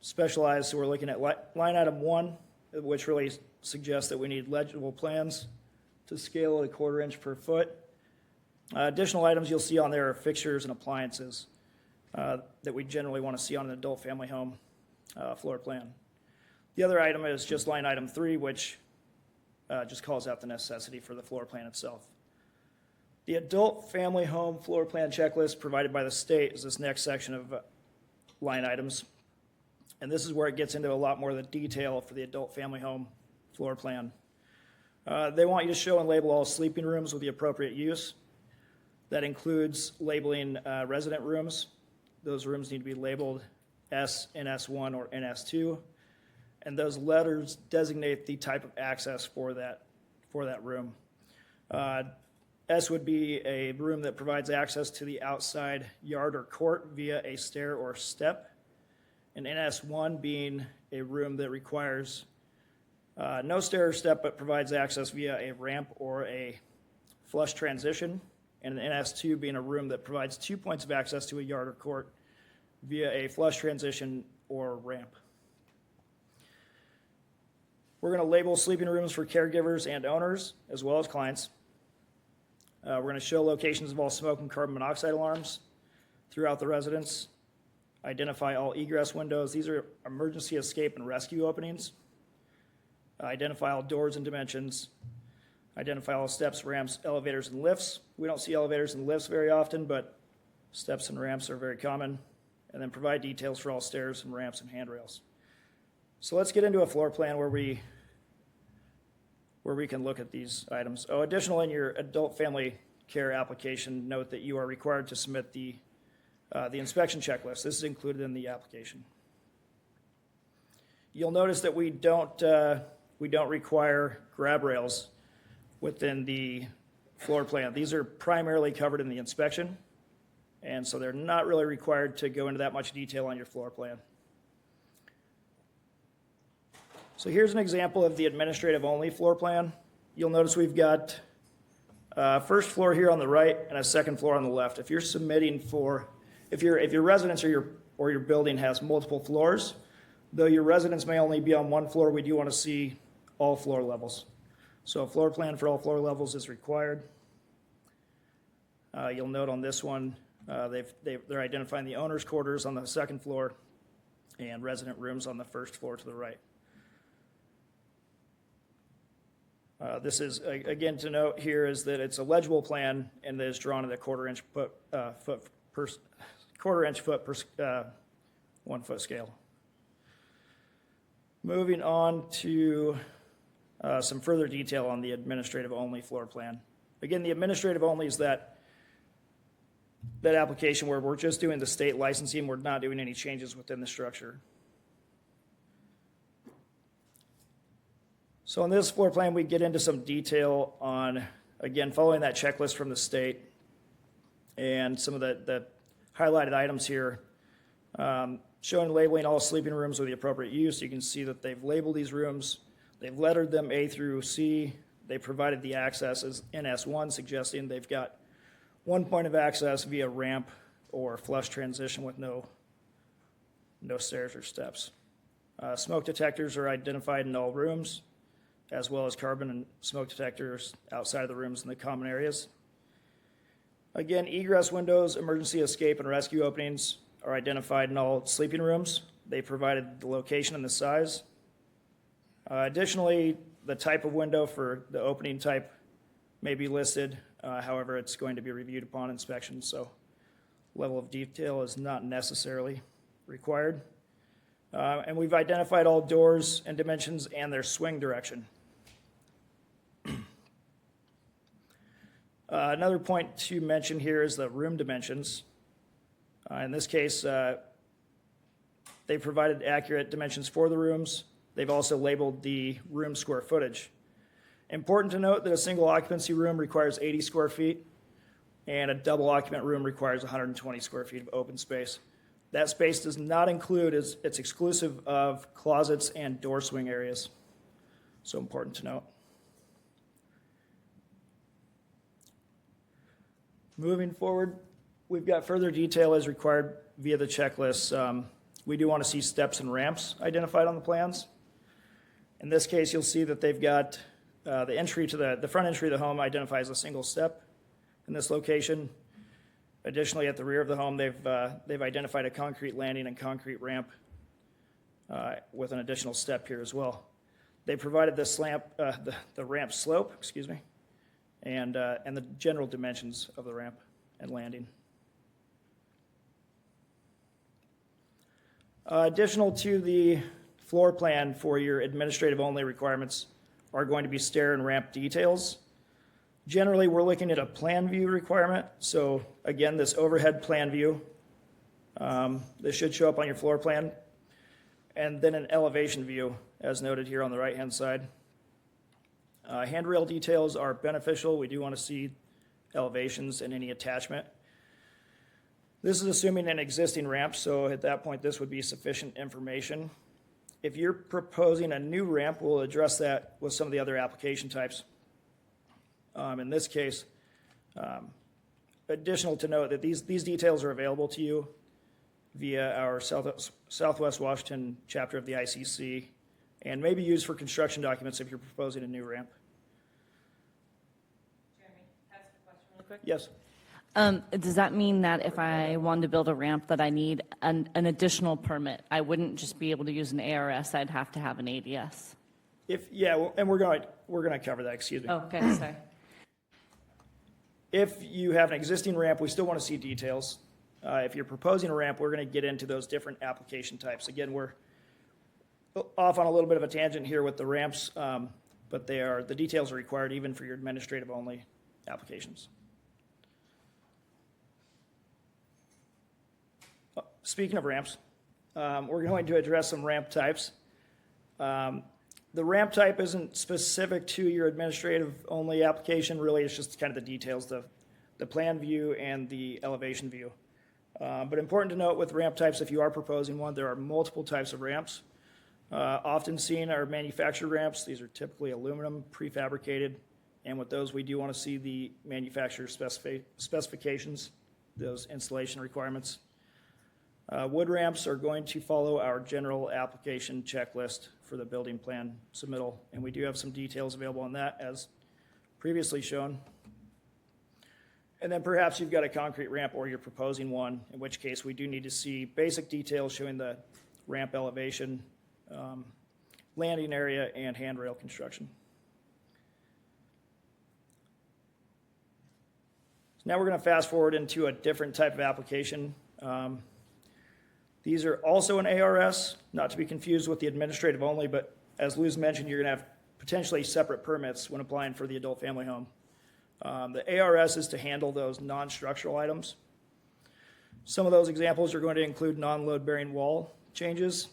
specialized, so we're looking at line item 1, which really suggests that we need legible plans to scale at 1/4 inch per foot. Additional items you'll see on there are fixtures and appliances that we generally want to see on an adult family home floor plan. The other item is just line item 3, which just calls out the necessity for the floor plan itself. The adult family home floor plan checklist provided by the state is this next section of line items. And this is where it gets into a lot more of the detail for the adult family home floor plan. They want you to show and label all sleeping rooms with the appropriate use. That includes labeling resident rooms. Those rooms need to be labeled S in S1 or in S2. And those letters designate the type of access for that room. S would be a room that provides access to the outside yard or court via a stair or step. And NS1 being a room that requires no stair or step, but provides access via a ramp or a flush transition. And an NS2 being a room that provides 2 points of access to a yard or court via a flush transition or ramp. We're going to label sleeping rooms for caregivers and owners, as well as clients. We're going to show locations of all smoke and carbon monoxide alarms throughout the residence. Identify all egress windows. These are emergency escape and rescue openings. Identify all doors and dimensions. Identify all steps, ramps, elevators, and lifts. We don't see elevators and lifts very often, but steps and ramps are very common. And then provide details for all stairs and ramps and handrails. So let's get into a floor plan where we can look at these items. Oh, additional in your adult family care application, note that you are required to submit the inspection checklist. This is included in the application. You'll notice that we don't require grab rails within the floor plan. These are primarily covered in the inspection, and so they're not really required to go into that much detail on your floor plan. So here's an example of the administrative-only floor plan. You'll notice we've got first floor here on the right and a second floor on the left. If you're submitting for, if your residence or your building has multiple floors, though your residence may only be on one floor, we do want to see all floor levels. So a floor plan for all floor levels is required. You'll note on this one, they're identifying the owner's quarters on the second floor and resident rooms on the first floor to the right. This is, again, to note here is that it's a legible plan and that is drawn at a quarter-inch foot per 1 foot scale. Moving on to some further detail on the administrative-only floor plan. Again, the administrative-only is that application where we're just doing the state licensing. We're not doing any changes within the structure. So on this floor plan, we get into some detail on, again, following that checklist from the state and some of the highlighted items here, showing and labeling all sleeping rooms with the appropriate use. You can see that they've labeled these rooms. They've lettered them A through C. They provided the access as NS1, suggesting they've got 1 point of access via ramp or flush transition with no stairs or steps. Smoke detectors are identified in all rooms, as well as carbon and smoke detectors outside of the rooms in the common areas. Again, egress windows, emergency escape, and rescue openings are identified in all sleeping rooms. They provided the location and the size. Additionally, the type of window for the opening type may be listed. However, it's going to be reviewed upon inspection, so level of detail is not necessarily required. And we've identified all doors and dimensions and their swing direction. Another point to mention here is the room dimensions. In this case, they provided accurate dimensions for the rooms. They've also labeled the room square footage. Important to note that a single occupancy room requires 80 square feet, and a double occupant room requires 120 square feet of open space. That space does not include, it's exclusive of closets and door swing areas. So important to note. Moving forward, we've got further detail as required via the checklist. We do want to see steps and ramps identified on the plans. In this case, you'll see that they've got the entry to the front entry of the home identifies a single step in this location. Additionally, at the rear of the home, they've identified a concrete landing and concrete ramp with an additional step here as well. They provided the ramp slope, and the general dimensions of the ramp and landing. Additional to the floor plan for your administrative-only requirements are going to be stair and ramp details. Generally, we're looking at a plan view requirement. So again, this overhead plan view, this should show up on your floor plan, and then an elevation view, as noted here on the right-hand side. Handrail details are beneficial. We do want to see elevations, and any attachment. This is assuming an existing ramp, so at that point, this would be sufficient information. If you're proposing a new ramp, we'll address that with some of the other application types. In this case, additional to note that these details are available to you via our Southwest Washington chapter of the ICC and may be used for construction documents if you're proposing a new ramp. Jeremy, can I ask a question really quick? Yes. Does that mean that if I wanted to build a ramp that I need an additional permit? I wouldn't just be able to use an ARS, I'd have to have an ADS? And we're gonna cover that, excuse me. Oh, okay, sorry. If you have an existing ramp, we still want to see details. If you're proposing a ramp, we're going to get into those different application types. Again, we're off on a little bit of a tangent here with the ramps, but the details are required even for your administrative-only applications. Speaking of ramps, we're going to address some ramp types. The ramp type isn't specific to your administrative-only application. Really, it's just kind of the details, the plan view and the elevation view. But important to note with ramp types, if you are proposing one, there are multiple types of ramps. Often seen are manufactured ramps. These are typically aluminum, prefabricated. And with those, we do want to see the manufacturer specifications, those installation requirements. Wood ramps are going to follow our general application checklist for the building plan submittal, and we do have some details available on that as previously shown. And then perhaps you've got a concrete ramp or you're proposing one, in which case we do need to see basic details showing the ramp elevation, landing area, and handrail construction. So now we're going to fast forward into a different type of application. These are also an ARS, not to be confused with the administrative only, but as Luz mentioned, you're going to have potentially separate permits when applying for the adult family home. The ARS is to handle those non-structural items. Some of those examples are going to include non-load bearing wall changes.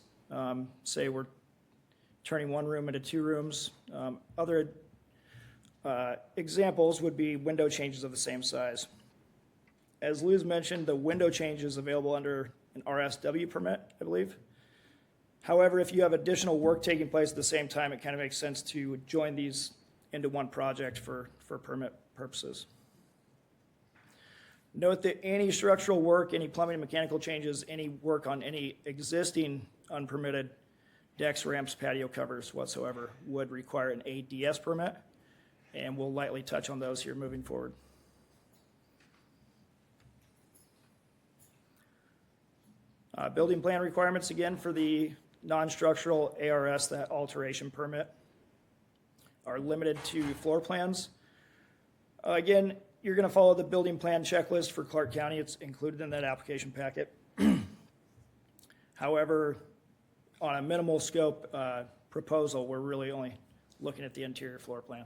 Say we're turning one room into two rooms. Other examples would be window changes of the same size. As Luz mentioned, the window change is available under an RSW permit, I believe. However, if you have additional work taking place at the same time, it kind of makes sense to join these into one project for permit purposes. Note that any structural work, any plumbing and mechanical changes, any work on any existing unpermitted decks, ramps, patio covers whatsoever would require an ADS permit, and we'll lightly touch on those here moving forward. Building plan requirements, again, for the non-structural ARS, that alteration permit, are limited to floor plans. Again, you're going to follow the building plan checklist for Clark County. It's included in that application packet. However, on a minimal scope proposal, we're really only looking at the interior floor plan.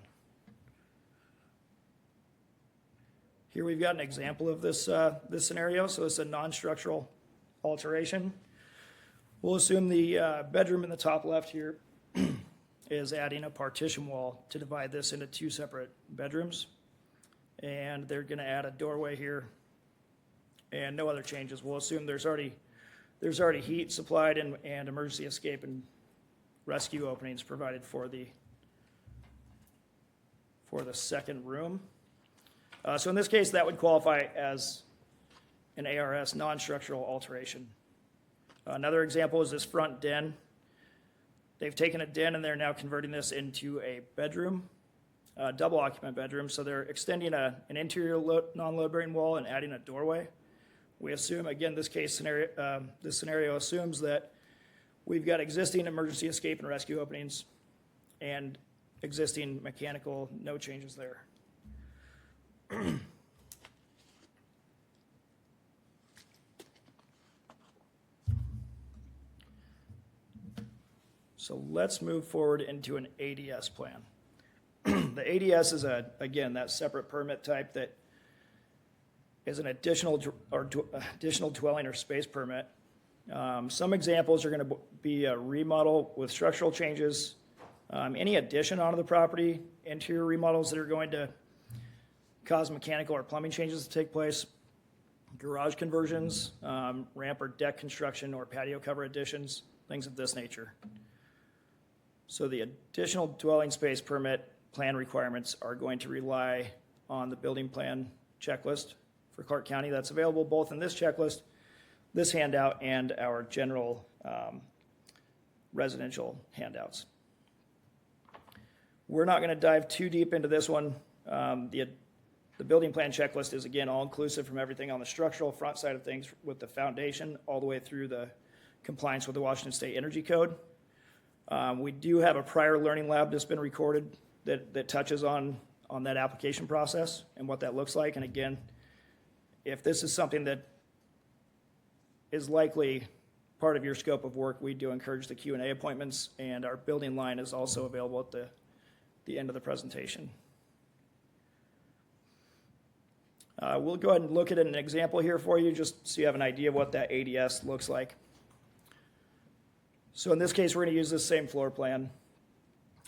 Here we've got an example of this scenario. So it's a non-structural alteration. We'll assume the bedroom in the top left here is adding a partition wall to divide this into two separate bedrooms. And they're going to add a doorway here and no other changes. We'll assume there's already heat supplied and emergency escape and rescue openings provided for the second room. So in this case, that would qualify as an ARS, non-structural alteration. Another example is this front den. They've taken a den and they're now converting this into a bedroom, a double occupant bedroom. So they're extending an interior non-load bearing wall and adding a doorway. We assume, again, this scenario assumes that we've got existing emergency escape and rescue openings and existing mechanical, no changes there. So let's move forward into an ADS plan. The ADS is, again, that separate permit type that is an additional dwelling or space permit. Some examples are going to be a remodel with structural changes, any addition onto the property, interior remodels that are going to cause mechanical or plumbing changes to take place, garage conversions, ramp or deck construction or patio cover additions, things of this nature. So the additional dwelling space permit plan requirements are going to rely on the building plan checklist for Clark County. That's available both in this checklist, this handout, and our general residential handouts. We're not going to dive too deep into this one. The building plan checklist is, again, all-inclusive from everything on the structural front side of things with the foundation all the way through the compliance with the Washington State Energy Code. We do have a prior learning lab that's been recorded that touches on that application process and what that looks like. And again, if this is something that is likely part of your scope of work, we do encourage the Q&A appointments, and our building line is also available at the end of the presentation. We'll go ahead and look at an example here for you, just so you have an idea of what that ADS looks like. So in this case, we're going to use this same floor plan.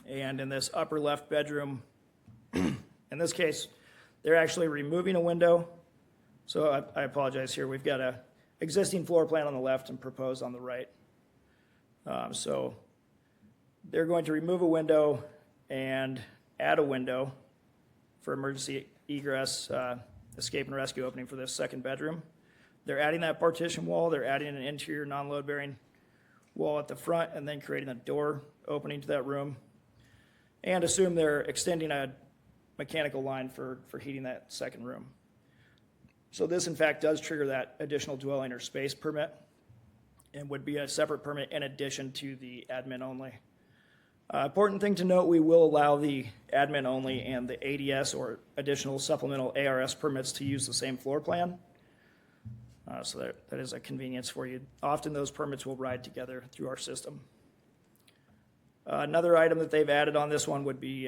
And in this upper left bedroom, in this case, they're actually removing a window. So I apologize here. We've got a existing floor plan on the left and proposed on the right. So they're going to remove a window and add a window for emergency egress, escape and rescue opening for this second bedroom. They're adding that partition wall. They're adding an interior non-load bearing wall at the front and then creating a door opening to that room. And assume they're extending a mechanical line for heating that second room. So this, in fact, does trigger that additional dwelling or space permit and would be a separate permit in addition to the admin only. Important thing to note, we will allow the admin only and the ADS or additional supplemental ARS permits to use the same floor plan. So that is a convenience for you. Often those permits will ride together through our system. Another item that they've added on this one would be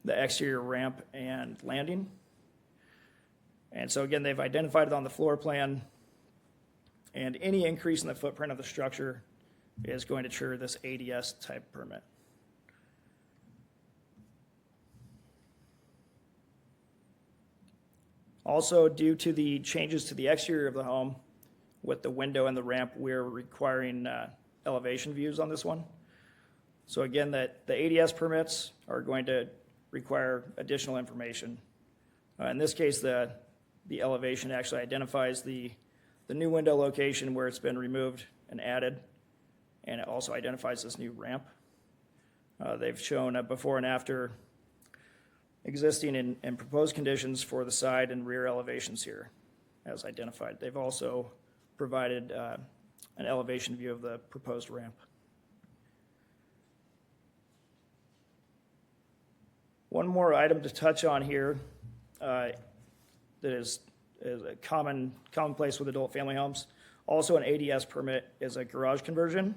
the exterior ramp and landing. And so again, they've identified it on the floor plan, and any increase in the footprint of the structure is going to trigger this ADS type permit. Also, due to the changes to the exterior of the home with the window and the ramp, we're requiring elevation views on this one. So again, the ADS permits are going to require additional information. In this case, the elevation actually identifies the new window location where it's been removed and added, and it also identifies this new ramp. They've shown a before and after existing and proposed conditions for the side and rear elevations here as identified. They've also provided an elevation view of the proposed ramp. One more item to touch on here that is a commonplace with adult family homes. Also an ADS permit is a garage conversion.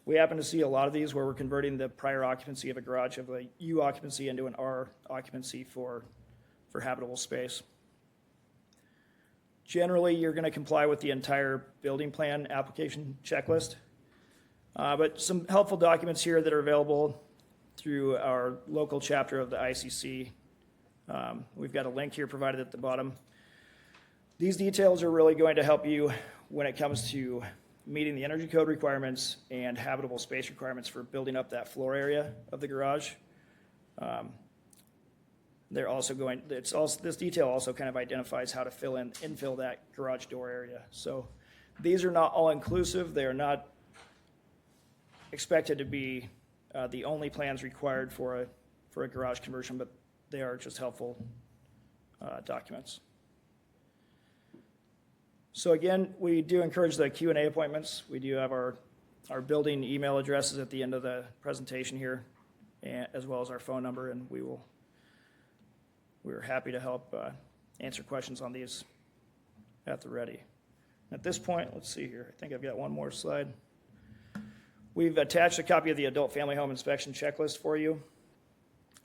We happen to see a lot of these where we're converting the prior occupancy of a garage of a U occupancy into an R occupancy for habitable space. Generally, you're going to comply with the entire building plan application checklist. But some helpful documents here that are available through our local chapter of the ICC. We've got a link here provided at the bottom. These details are really going to help you when it comes to meeting the energy code requirements and habitable space requirements for building up that floor area of the garage. They're also going, this detail also kind of identifies how to infill that garage door area. So these are not all inclusive. They are not expected to be the only plans required for a garage conversion, but they are just helpful documents. So again, we do encourage the Q&A appointments. We do have our building email addresses at the end of the presentation here, as well as our phone number, and we're happy to help answer questions on these at the ready. At this point, let's see here. I think I've got one more slide. We've attached a copy of the adult family home inspection checklist for you.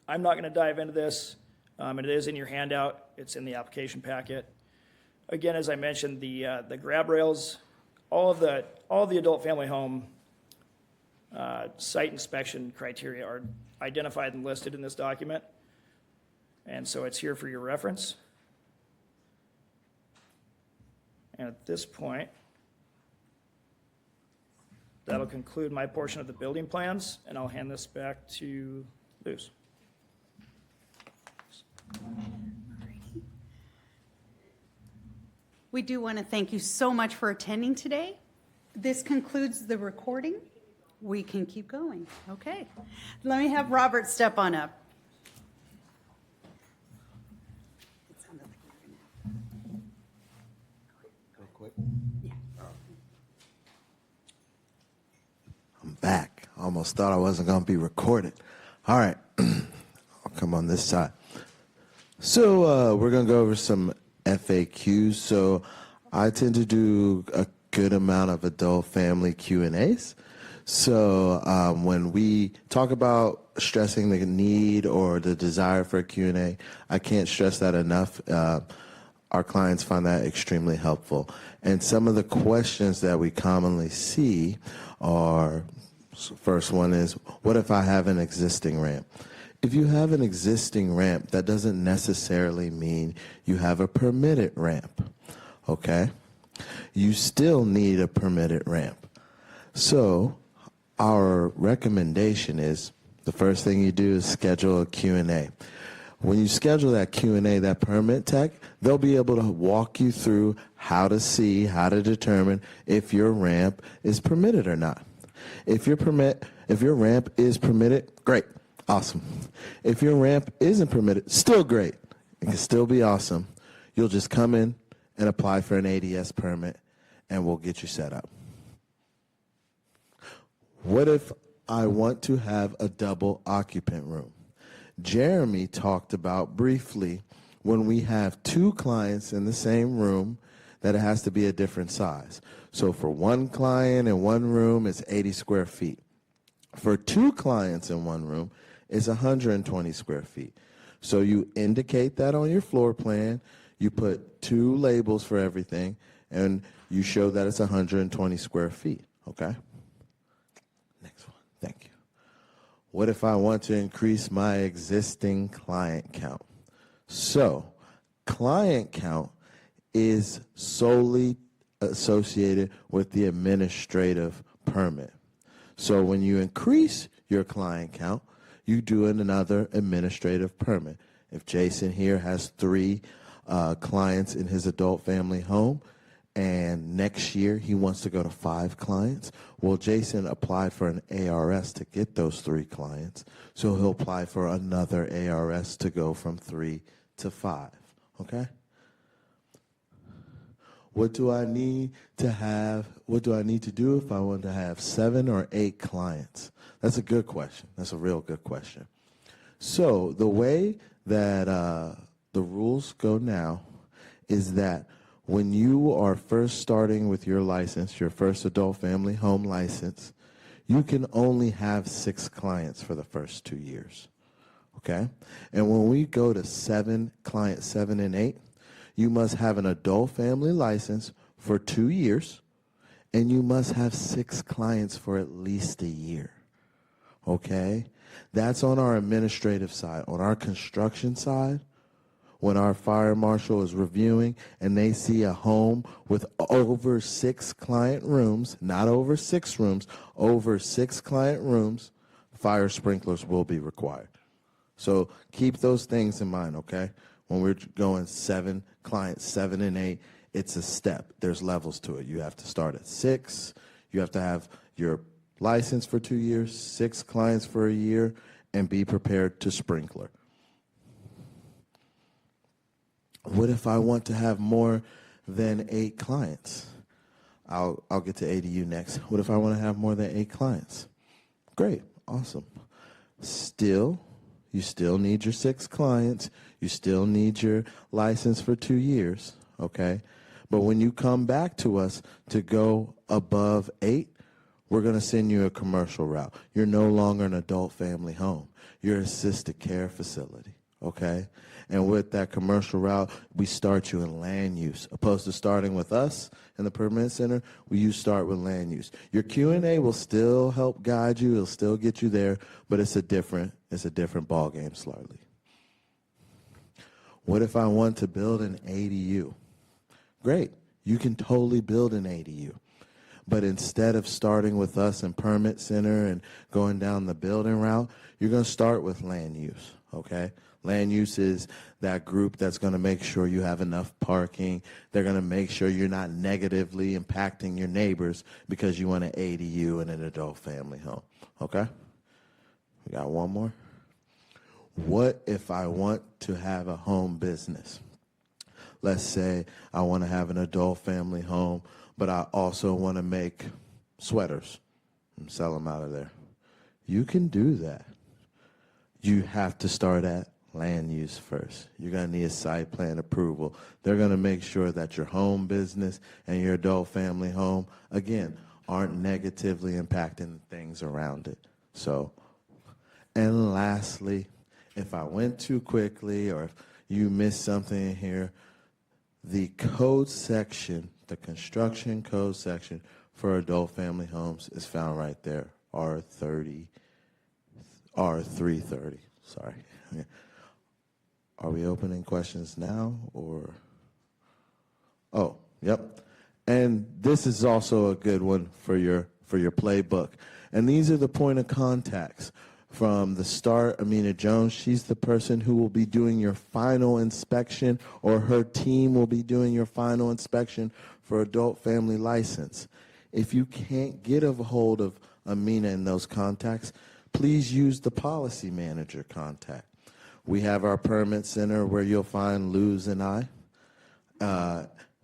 I'm not going to dive into this. It is in your handout. It's in the application packet. Again, as I mentioned, the grab rails, all of the adult family home site inspection criteria are identified and listed in this document. And so it's here for your reference. And at this point, that'll conclude my portion of the building plans, and I'll hand this back to Luz. We do want to thank you so much for attending today. This concludes the recording. We can keep going. Okay. Let me have Robert step on up. It sounded like we were gonna have- Real quick. Yeah. I'm back. I almost thought I wasn't going to be recorded. All right. I'll come on this side. So we're going to go over some FAQs. So I tend to do a good amount of adult family Q&As. So when we talk about stressing the need or the desire for a Q&A, I can't stress that enough. Our clients find that extremely helpful. And some of the questions that we commonly see are, first one is, what if I have an existing ramp? If you have an existing ramp, that doesn't necessarily mean you have a permitted ramp, okay? You still need a permitted ramp. So our recommendation is the first thing you do is schedule a Q&A. When you schedule that Q&A, that permit tech, they'll be able to walk you through how to see, how to determine if your ramp is permitted or not. If your ramp is permitted, great, awesome. If your ramp isn't permitted, still great. It can still be awesome. You'll just come in and apply for an ADS permit, and we'll get you set up. What if I want to have a double occupant room? Jeremy talked about briefly when we have two clients in the same room that it has to be a different size. So for one client in one room, it's 80 square feet. For two clients in one room, it's 120 square feet. So you indicate that on your floor plan, you put two labels for everything, and you show that it's 120 square feet, okay? Next one, thank you. What if I want to increase my existing client count? So client count is solely associated with the administrative permit. So when you increase your client count, you do another administrative permit. If Jason here has 3 clients in his adult family home, and next year he wants to go to 5 clients, well, Jason applied for an ARS to get those 3 clients, so he'll apply for another ARS to go from 3 to 5, okay? What do I need to have? What do I need to do if I want to have 7 or 8 clients? That's a good question. That's a real good question. So the way that the rules go now is that when you are first starting with your license, your first adult family home license, you can only have 6 clients for the first 2 years, okay? And when we go to 7 clients, 7 and 8, you must have an adult family license for 2 years, and you must have 6 clients for at least a year, okay? That's on our administrative side. On our construction side, when our fire marshal is reviewing and they see a home with over 6 client rooms, not over 6 rooms, over 6 client rooms, fire sprinklers will be required. So keep those things in mind, okay? When we're going 7 clients, 7 and 8, it's a step. There's levels to it. You have to start at 6. You have to have your license for 2 years, 6 clients for a year, and be prepared to sprinkler. What if I want to have more than 8 clients? I'll get to ADU next. What if I want to have more than 8 clients? Great, awesome. You still need your 6 clients. You still need your license for 2 years, okay? But when you come back to us to go above 8, we're going to send you a commercial route. You're no longer an adult family home. You're an assisted care facility, okay? And with that commercial route, we start you in land use. Opposed to starting with us in the permit center, you start with land use. Your Q&A will still help guide you. It'll still get you there, but it's a different ball game slightly. What if I want to build an ADU? Great, you can totally build an ADU. But instead of starting with us in Permit Center and going down the building route, you're going to start with land use, okay? Land use is that group that's going to make sure you have enough parking. They're going to make sure you're not negatively impacting your neighbors because you want an ADU and an adult family home, okay? We got one more. What if I want to have a home business? Let's say I want to have an adult family home, but I also want to make sweaters and sell them out of there. You can do that. You have to start at land use first. You're going to need a site plan approval. They're going to make sure that your home business and your adult family home, again, aren't negatively impacting things around it. So, and lastly, if I went too quickly or if you missed something in here, the code section, the construction code section for adult family homes is found right there, R330, sorry. Are we opening questions now or? Oh, yep. And this is also a good one for your playbook. And these are the point of contacts. From the start, Amina Jones, she's the person who will be doing your final inspection, or her team will be doing your final inspection for adult family license. If you can't get a hold of Amina and those contacts, please use the policy manager contact. We have our permit center where you'll find Luz and I.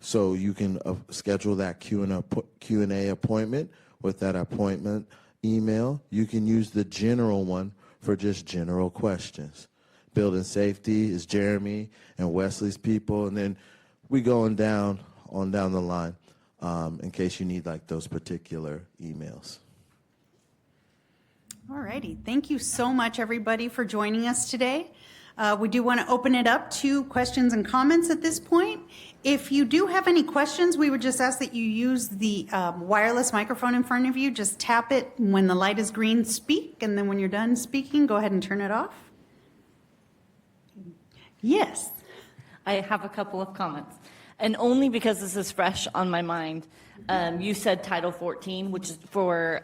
So you can schedule that Q&A appointment with that appointment email. You can use the general one for just general questions. Building safety is Jeremy and Wesley's people, and then we going down the line in case you need like those particular emails. All righty. Thank you so much, everybody, for joining us today. We do want to open it up to questions and comments at this point. If you do have any questions, we would just ask that you use the wireless microphone in front of you. Just tap it when the light is green, speak, and then when you're done speaking, go ahead and turn it off. Yes. I have a couple of comments, and only because this is fresh on my mind. You said Title 14, which is for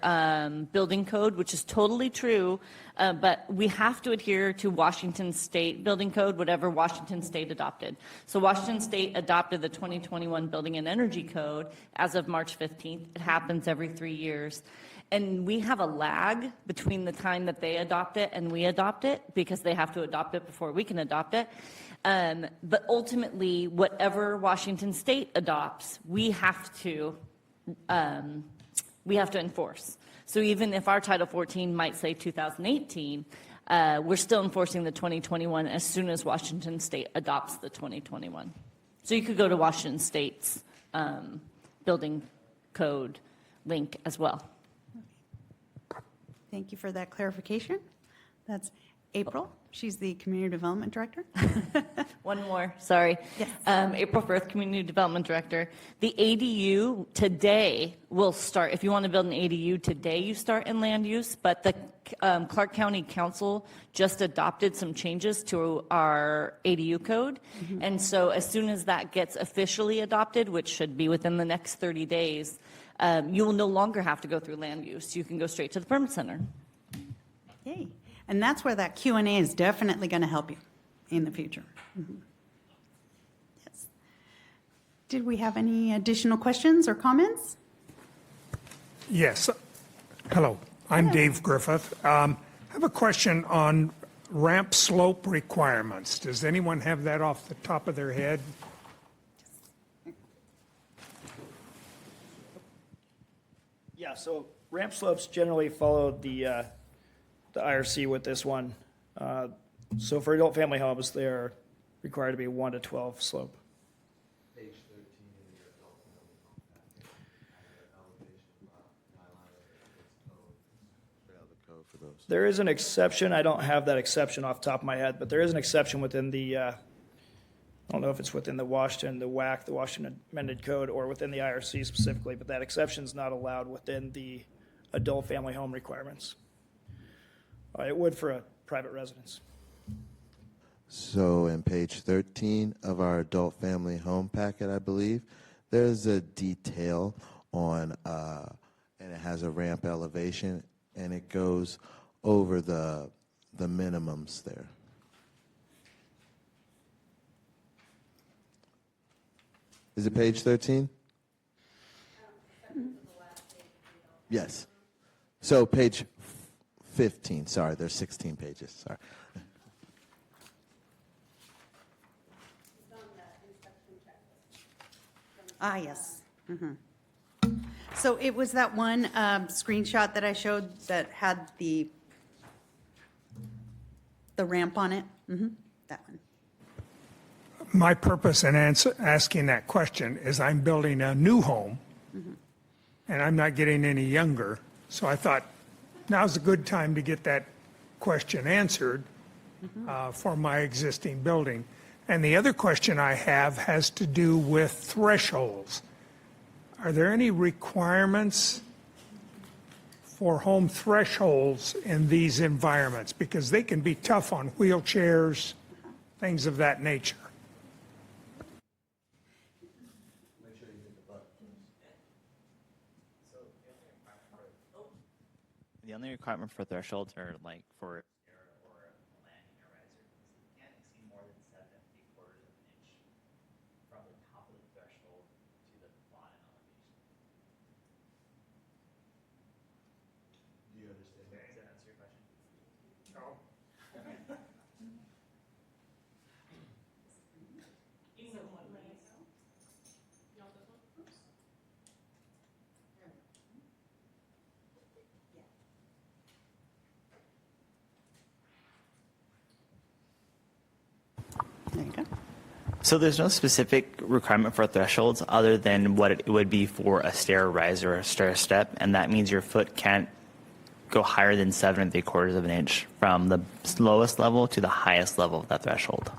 building code, which is totally true, but we have to adhere to Washington State building code, whatever Washington State adopted. So Washington State adopted the 2021 Building and Energy Code as of March 15th. It happens every 3 years. And we have a lag between the time that they adopt it and we adopt it, because they have to adopt it before we can adopt it. But ultimately, whatever Washington State adopts, we have to enforce. So even if our Title 14 might say 2018, we're still enforcing the 2021 as soon as Washington State adopts the 2021. So you could go to Washington State's building code link as well. Thank you for that clarification. That's April. She's the Community Development Director. One more, sorry. Yes. April Firth, Community Development Director. The ADU today will start, if you want to build an ADU today, you start in land use, but the Clark County Council just adopted some changes to our ADU code. Mm-hmm. And so as soon as that gets officially adopted, which should be within the next 30 days, you will no longer have to go through land use. You can go straight to the permit center. Yay. And that's where that Q&A is definitely going to help you in the future. Mm-hmm. Yes. Did we have any additional questions or comments? Yes. Hello, I'm Dave Griffith. I have a question on ramp slope requirements. Does anyone have that off the top of their head? Yeah, so ramp slopes generally follow the IRC with this one. So for adult family homes, they are required to be 1 to 12 slope. Page 13 in your adult code for those. There is an exception. I don't have that exception off the top of my head, but there is an exception within the, I don't know if it's within the Washington, the WAC, the Washington Amended Code, or within the IRC specifically, but that exception is not allowed within the adult family home requirements. It would for a private residence. So in page 13 of our adult family home packet, I believe, there's a detail on, and it has a ramp elevation, and it goes over the minimums there. Is it page 13? Yes. So page 15, sorry, there's 16 pages, sorry. Ah, yes. So it was that one screenshot that I showed that had the ramp on it? That one. My purpose in asking that question is I'm building a new home, and I'm not getting any younger, so I thought now's a good time to get that question answered for my existing building. And the other question I have has to do with thresholds. Are there any requirements for home thresholds in these environments? Because they can be tough on wheelchairs, things of that nature. The only requirement for thresholds are like for or a landing or riser. You can't exceed more than 7 3/4 of an inch from the top of the threshold to the bottom elevation. Do you understand? Does that answer your question? No. There you go. So there's no specific requirement for thresholds other than what it would be for a stair riser or a stair step, and that means your foot can't go higher than 7 3/4 of an inch from the lowest level to the highest level of that threshold.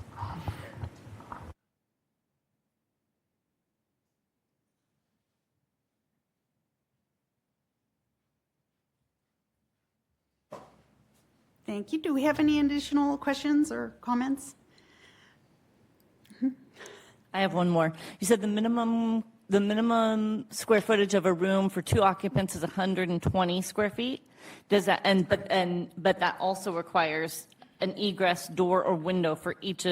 Thank you. Do we have any additional questions or comments? I have one more. You said the minimum square footage of a room for 2 occupants is 120 square feet. Does that but that also requires an egress door or window for each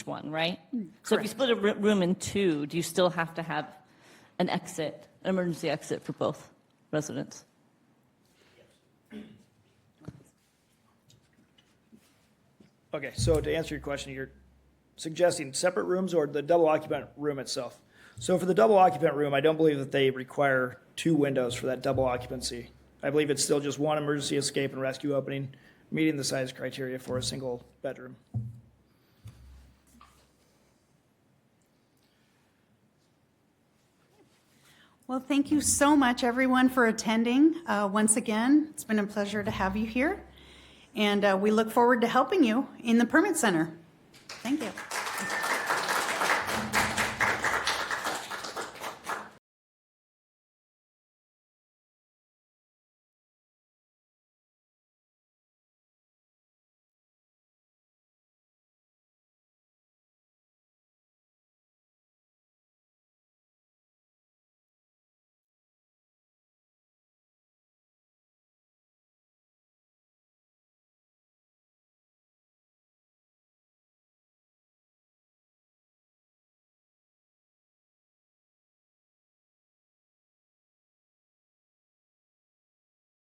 one, right? So if you split a room in 2, do you still have to have an emergency exit for both residents? Okay, so to answer your question, you're suggesting separate rooms or the double occupant room itself? So for the double occupant room, I don't believe that they require 2 windows for that double occupancy. I believe it's still just one emergency escape and rescue opening, meeting the size criteria for a single bedroom. Well, thank you so much, everyone, for attending. Once again, it's been a pleasure to have you here, and we look forward to helping you in the Permit Center. Thank you.